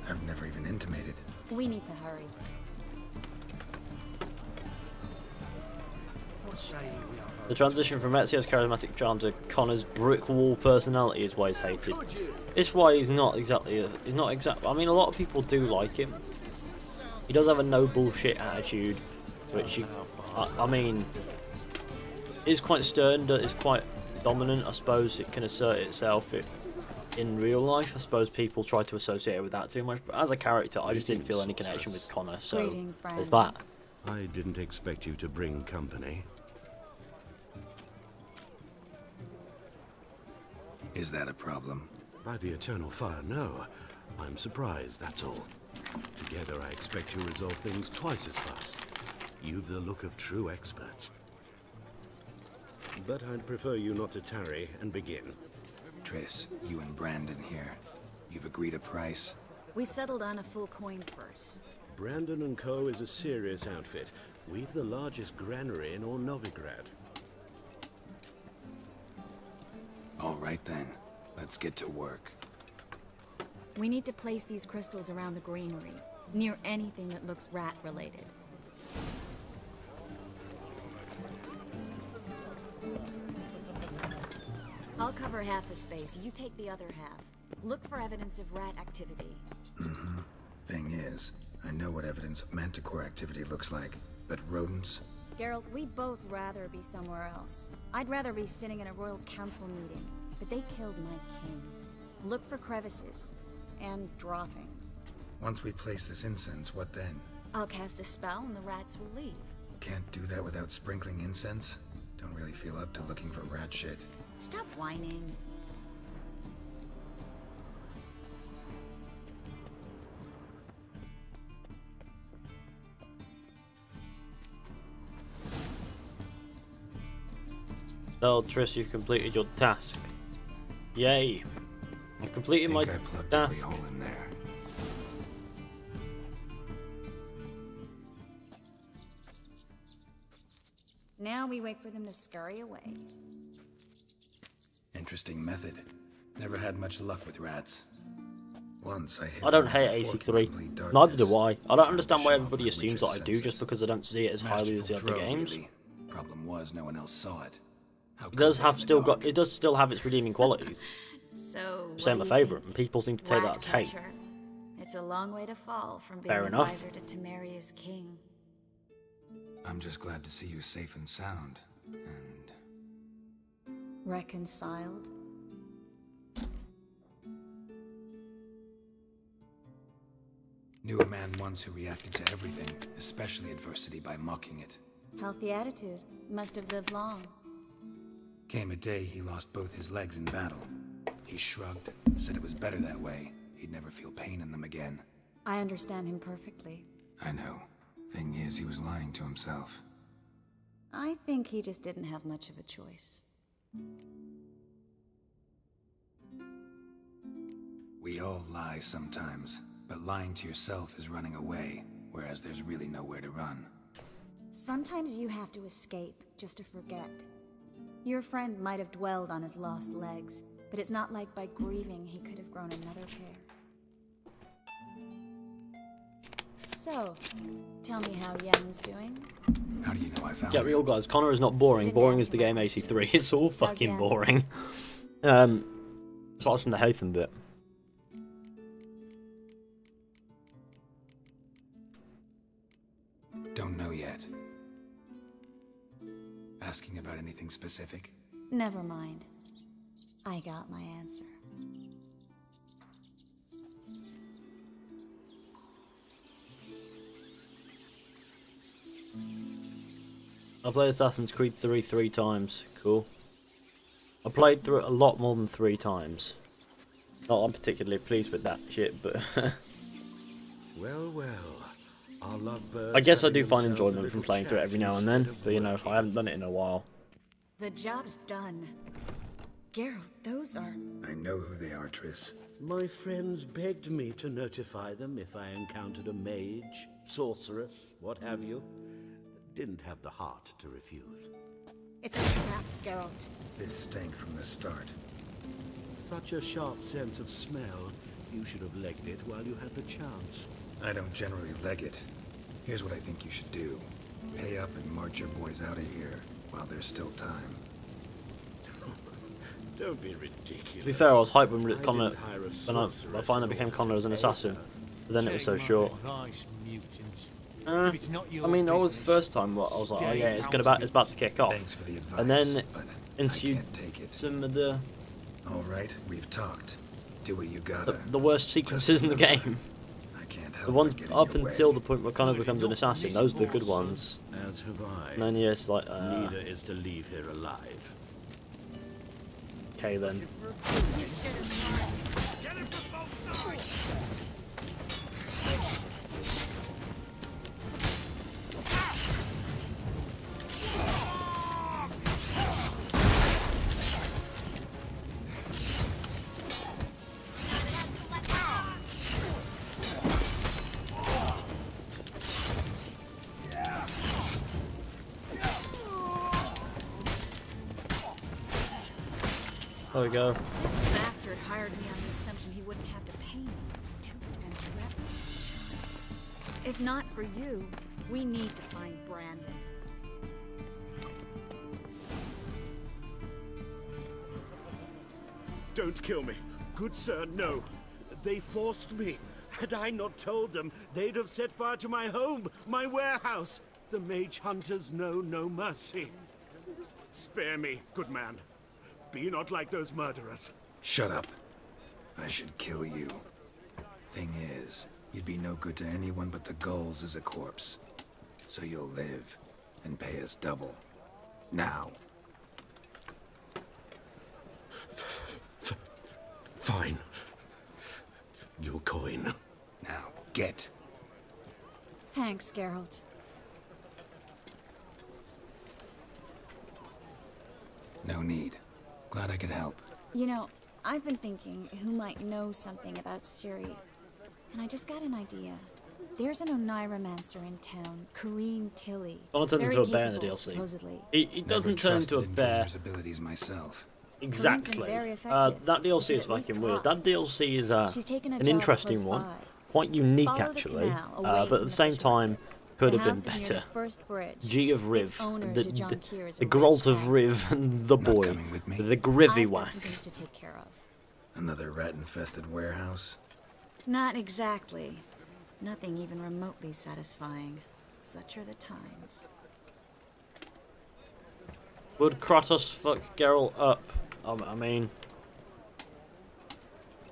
I've never even intimated. We need to hurry. The transition from Ezio's charismatic charm to Connor's brick wall personality is why he's hated. It's why he's not exactly. I mean, a lot of people do like him. He does have a no bullshit attitude, which I mean, is quite stern. Is quite dominant. I suppose it can assert itself in real life. I suppose people try to associate it with that too much. But as a character, I just didn't feel any connection with Connor. So there's that. I didn't expect you to bring company. Is that a problem? By the eternal fire, no. I'm surprised, that's all. Together, I expect you resolve things twice as fast. You've the look of true experts. But I'd prefer you not to tarry and begin. Triss, you and Brandon here. You've agreed a price? We settled on a full coin purse. Brandon & Co. is a serious outfit. We've the largest granary in all Novigrad. All right then, let's get to work. We need to place these crystals around the granary, near anything that looks rat-related. I'll cover half the space, you take the other half. Look for evidence of rat activity. Thing is, I know what evidence of manticore activity looks like, but rodents? Geralt, we'd both rather be somewhere else. I'd rather be sitting in a royal council meeting, but they killed my king. Look for crevices and droppings. Once we place this incense, what then? I'll cast a spell and the rats will leave. Can't do that without sprinkling incense? Don't really feel up to looking for rat shit. Stop whining. Tell Triss you've completed your task. Yay! I've completed my task. Hole in there. Now we wait for them to scurry away. Interesting method. Never had much luck with rats. Once I don't hate AC3. Neither do I. I don't understand why everybody assumes that I do just because I don't see it as highly as the other games. Really. Problem was no one else saw it. It does still have its redeeming qualities. So Same my favourite, and people seem to take that as hate. It's a long way to fall from being Fair an enough. advisor to Temeria's king. I'm just glad to see you safe and sound. And Reconciled? knew a man once who reacted to everything, especially adversity, by mocking it. Healthy attitude. Must have lived long. Came a day he lost both his legs in battle. He shrugged, said it was better that way. He'd never feel pain in them again. I understand him perfectly. I know. Thing is, he was lying to himself. I think he just didn't have much of a choice. We all lie sometimes, but lying to yourself is running away, whereas there's really nowhere to run. Sometimes you have to escape just to forget. Your friend might have dwelled on his lost legs, but it's not like by grieving he could have grown another pair. So, tell me how Yen's doing. How do you know I found Get real, guys. Connor is not boring. Boring is the game AC3. It's all fucking boring. Aside from the Hathan bit. Don't know yet. Asking about anything specific? Never mind. I got my answer. I played Assassin's Creed 3 times. Cool. I played through it a lot more than 3 times. Not I'm particularly pleased with that shit, but Well, well. Our lovebirds I guess I do having find themselves a enjoyment from little playing through it chat every now and then, instead of but you know, working. I haven't done it in a while. The job's done. Geralt, those are... I know who they are, Triss. My friends begged me to notify them if I encountered a mage, sorceress, what have you. Didn't have the heart to refuse. It's a trap, Geralt. This stank from the start. Such a sharp sense of smell. You should have legged it while you had the chance. I don't generally leg it. Here's what I think you should do. Pay up and march your boys out of here while there's still time. Don't be ridiculous. To be fair, I was hyped when Connor, didn't hire a when I sorceress finally in became order Connor to as an pay assassin, her. but then it was so Take my short. advice, mutant. I If it's not your mean, always the business, first time I was like, oh stay yeah, it's out about of it's about to kick off, Thanks for the advice, and then but ensued can't take it. some of the All right, we've talked. Do what you gotta. the worst sequences in the game. I can't help The ones but get in up your until way. the point where Connor becomes an assassin, those are the good ones. As have I. And then yeah, it's like, Neither is to leave here alive. okay then. There we go. The bastard hired me on the assumption he wouldn't have to pay me. Stupid and dreadful child. If not for you, we need to find Brandon. Don't kill me. Good sir, no. They forced me. Had I not told them, they'd have set fire to my home, my warehouse. The mage hunters know no mercy. Spare me, good man. Be not like those murderers. Shut up. I should kill you. Thing is, you'd be no good to anyone but the gulls as a corpse. So you'll live and pay us double. Now. Fine. Your coin. Now, get. Thanks, Geralt. No need. Glad I could help. You know, I've been thinking who might know something about Ciri. And I just got an idea. There's an Oneiromancer in town, Corrine Tilly. Well, turns Very into a bear in the capable, DLC. Supposedly. He doesn't turn into a bear. Abilities myself. Exactly. Very effective. That You DLC should is at least fucking weird. try. That DLC is She's taken a an job interesting close one. by. Quite unique, Follow the actually. canal away But at from the the same fish time, could The have been house is near better. the first bridge. G of Riv. Its owner, The Dejonkir, is a Geralt rich of man. Riv and the boy. The Grivy I've got some things Wax. to take care of. Another rat-infested warehouse? Not exactly. Nothing even remotely satisfying. Such are the times. Would Kratos fuck Geralt up? I mean...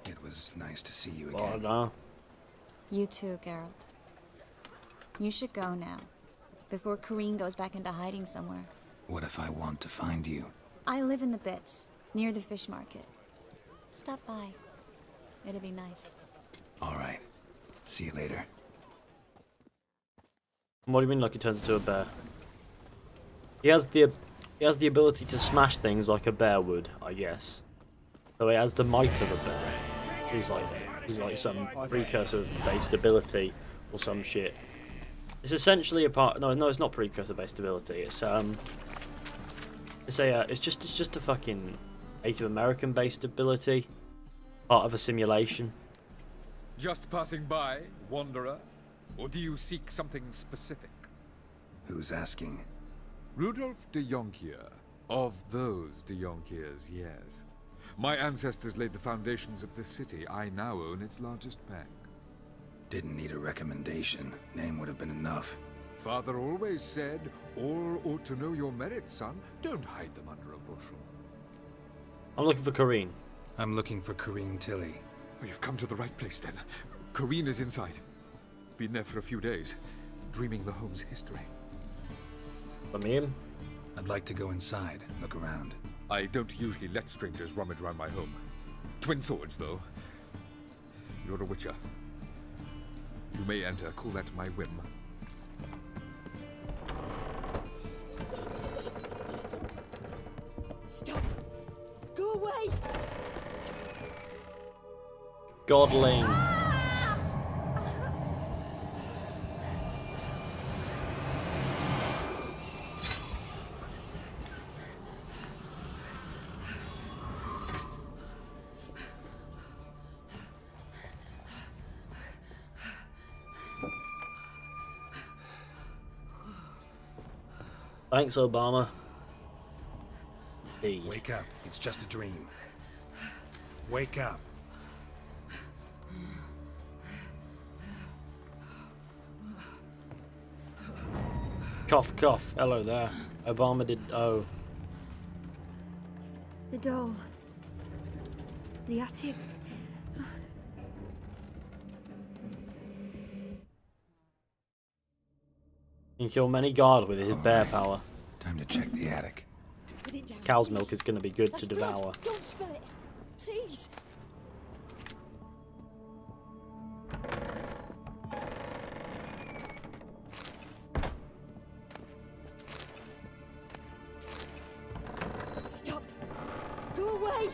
It was nice to see you Oh, again. no. You too, Geralt. You should go now, before Corrine goes back into hiding somewhere. What if I want to find you? I live in the Bits, near the fish market. Stop by. It'd be nice. All right. See you later. What do you mean, like he turns into a bear? He has the ability to smash things like a bear would, I guess. So he has the might of a bear. He's like some precursor-based ability or some shit. It's essentially a part. No, it's not precursor-based ability. It's just a fucking Native American-based ability, part of a simulation. Just passing by, wanderer? Or do you seek something specific? Who's asking? Rudolf de Jonkir. Of those de Jonkirs, yes. My ancestors laid the foundations of this city. I now own its largest bank. Didn't need a recommendation. Name would have been enough. Father always said, all ought to know your merits, son. Don't hide them under a bushel. I'm looking for Corrine. I'm looking for Corrine Tilly. Oh, you've come to the right place, then. Corrine is inside. Been there for a few days, dreaming the home's history. Let me in. I'd like to go inside, look around. I don't usually let strangers rummage around my home. Twin swords, though. You're a witcher. You may enter, call at my whim. Stop! Go away! Godling. Thanks, Obama. Hey. Wake up. It's just a dream. Wake up. Cough, cough. Hello there. Obama did. Oh. The doll. The attic. He can kill many guards with his bear power. Time to check the attic. Put it down, Cow's please. milk is going to be good That's to devour. blood. Don't spill it. Please. Stop. Go away.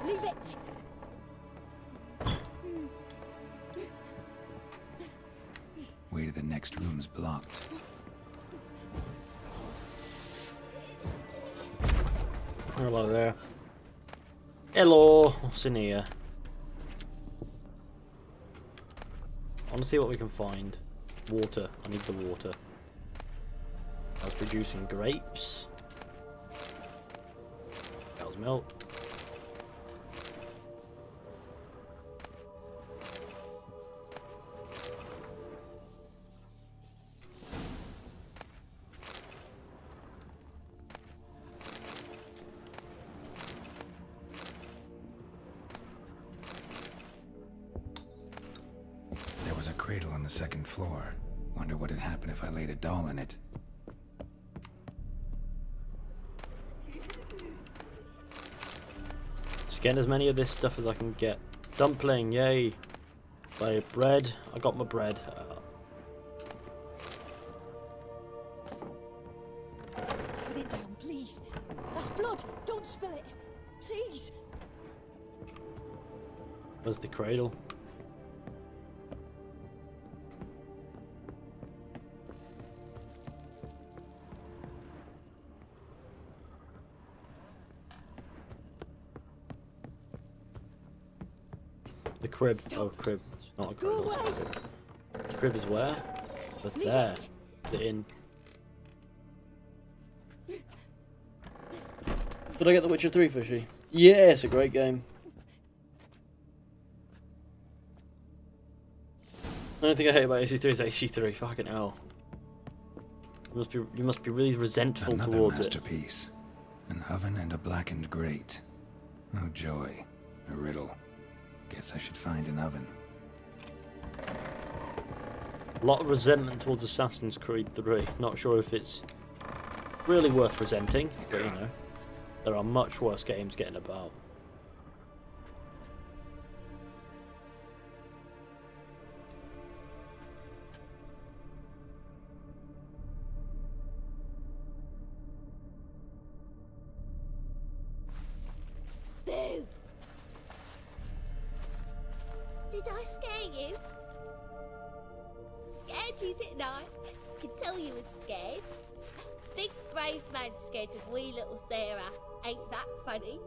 Leave it. Way to the next room's blocked. Hello there. Hello. What's in here? I want to see what we can find. Water. I need the water. I was producing grapes. Cow's milk. cradle on the second floor. Wonder what'd happen if I laid a doll in it. Just getting as many of this stuff as I can get. Dumpling, yay! By bread, I got my bread. Put it down, please. That's blood. Don't spill it. Please. Where's the cradle? The crib. Stop. Oh, crib. It's not a crib. The crib is where? It's there. The inn. Did I get The Witcher 3, Fizhy? Yeah, it's a great game. The only thing I hate about AC3 is AC3. Fucking hell. You must be really resentful Another towards masterpiece. An oven and a blackened grate. Oh joy. A riddle. Guess I should find an oven. A lot of resentment towards Assassin's Creed 3. Not sure if it's really worth resenting, but you know, there are much worse games getting about. Boo! Did I scare you? Scared you, didn't I? I can tell you was scared. Big brave man scared of wee little Sarah. Ain't that funny?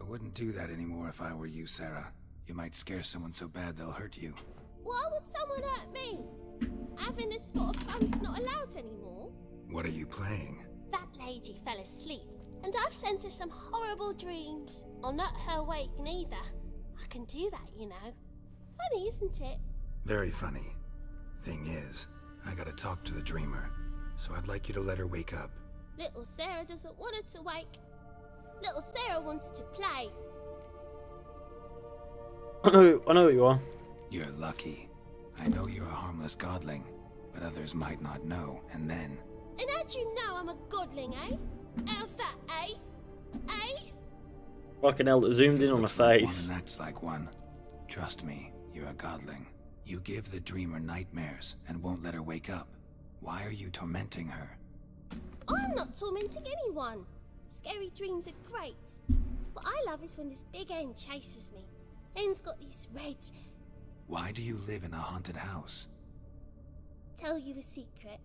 I wouldn't do that anymore if I were you, Sarah. You might scare someone so bad they'll hurt you. Why would someone hurt me? Having a spot of fun's not allowed anymore. What are you playing? That lady fell asleep, and I've sent her some horrible dreams. I'll not her wake neither. I can do that, you know. Funny, isn't it? Very funny. Thing is, I gotta talk to the dreamer, so I'd like you to let her wake up. Little Sarah doesn't want her to wake. Little Sarah wants to play. I know what you are. You're lucky. I know you're a harmless godling, but others might not know, and then... And how'd you know I'm a godling, eh? How's that, eh? Eh? Fucking hell, it zoomed in on her face. One and acts like one. Trust me, you're a godling. You give the dreamer nightmares and won't let her wake up. Why are you tormenting her? I'm not tormenting anyone. Scary dreams are great. What I love is when this big hen chases me. Hen's got these red... Why do you live in a haunted house? Tell you a secret.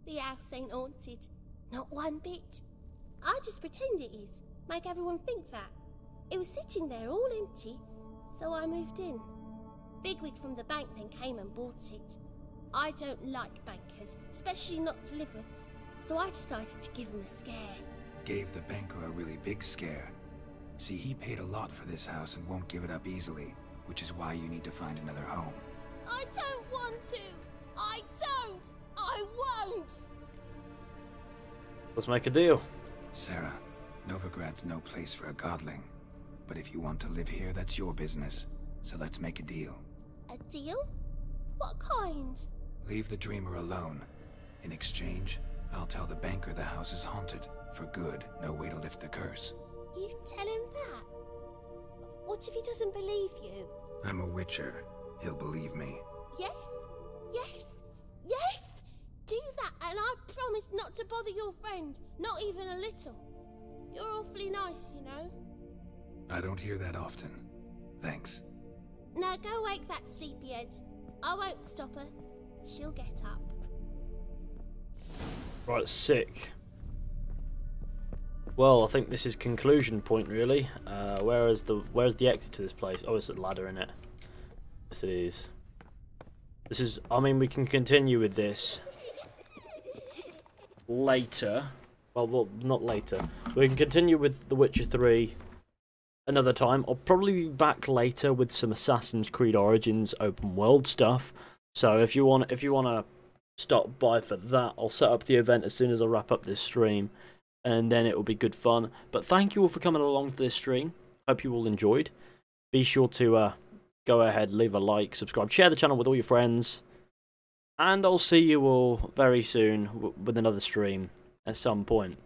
The house ain't haunted. Not one bit. I just pretend it is. Make everyone think that. It was sitting there all empty, so I moved in. Bigwig from the bank then came and bought it. I don't like bankers, especially not to live with, so I decided to give him a scare. Gave the banker a really big scare. See, he paid a lot for this house and won't give it up easily, which is why you need to find another home. I don't want to! I don't! I won't! Let's make a deal. Sarah, Novigrad's no place for a godling. But if you want to live here, that's your business. So let's make a deal. A deal? What kind? Leave the dreamer alone. In exchange, I'll tell the banker the house is haunted. For good, no way to lift the curse. You tell him that? What if he doesn't believe you? I'm a witcher. He'll believe me. Yes? Yes? Yes! Do that and I promise not to bother your friend. Not even a little. You're awfully nice, you know. I don't hear that often. Thanks. Now go wake that sleepyhead. I won't stop her. She'll get up. Right, sick. Well, I think this is conclusion point, really. Where's the exit to this place? Oh, it's a ladder in it. Yes, it is. This is. I mean, we can continue with this later. Well, not later. We can continue with The Witcher 3 another time. I'll probably be back later with some Assassin's Creed Origins open world stuff. So if you want to stop by for that, I'll set up the event as soon as I wrap up this stream, and then it will be good fun. But thank you all for coming along to this stream. Hope you all enjoyed. Be sure to go ahead, leave a like, subscribe, share the channel with all your friends. And I'll see you all very soon with another stream at some point.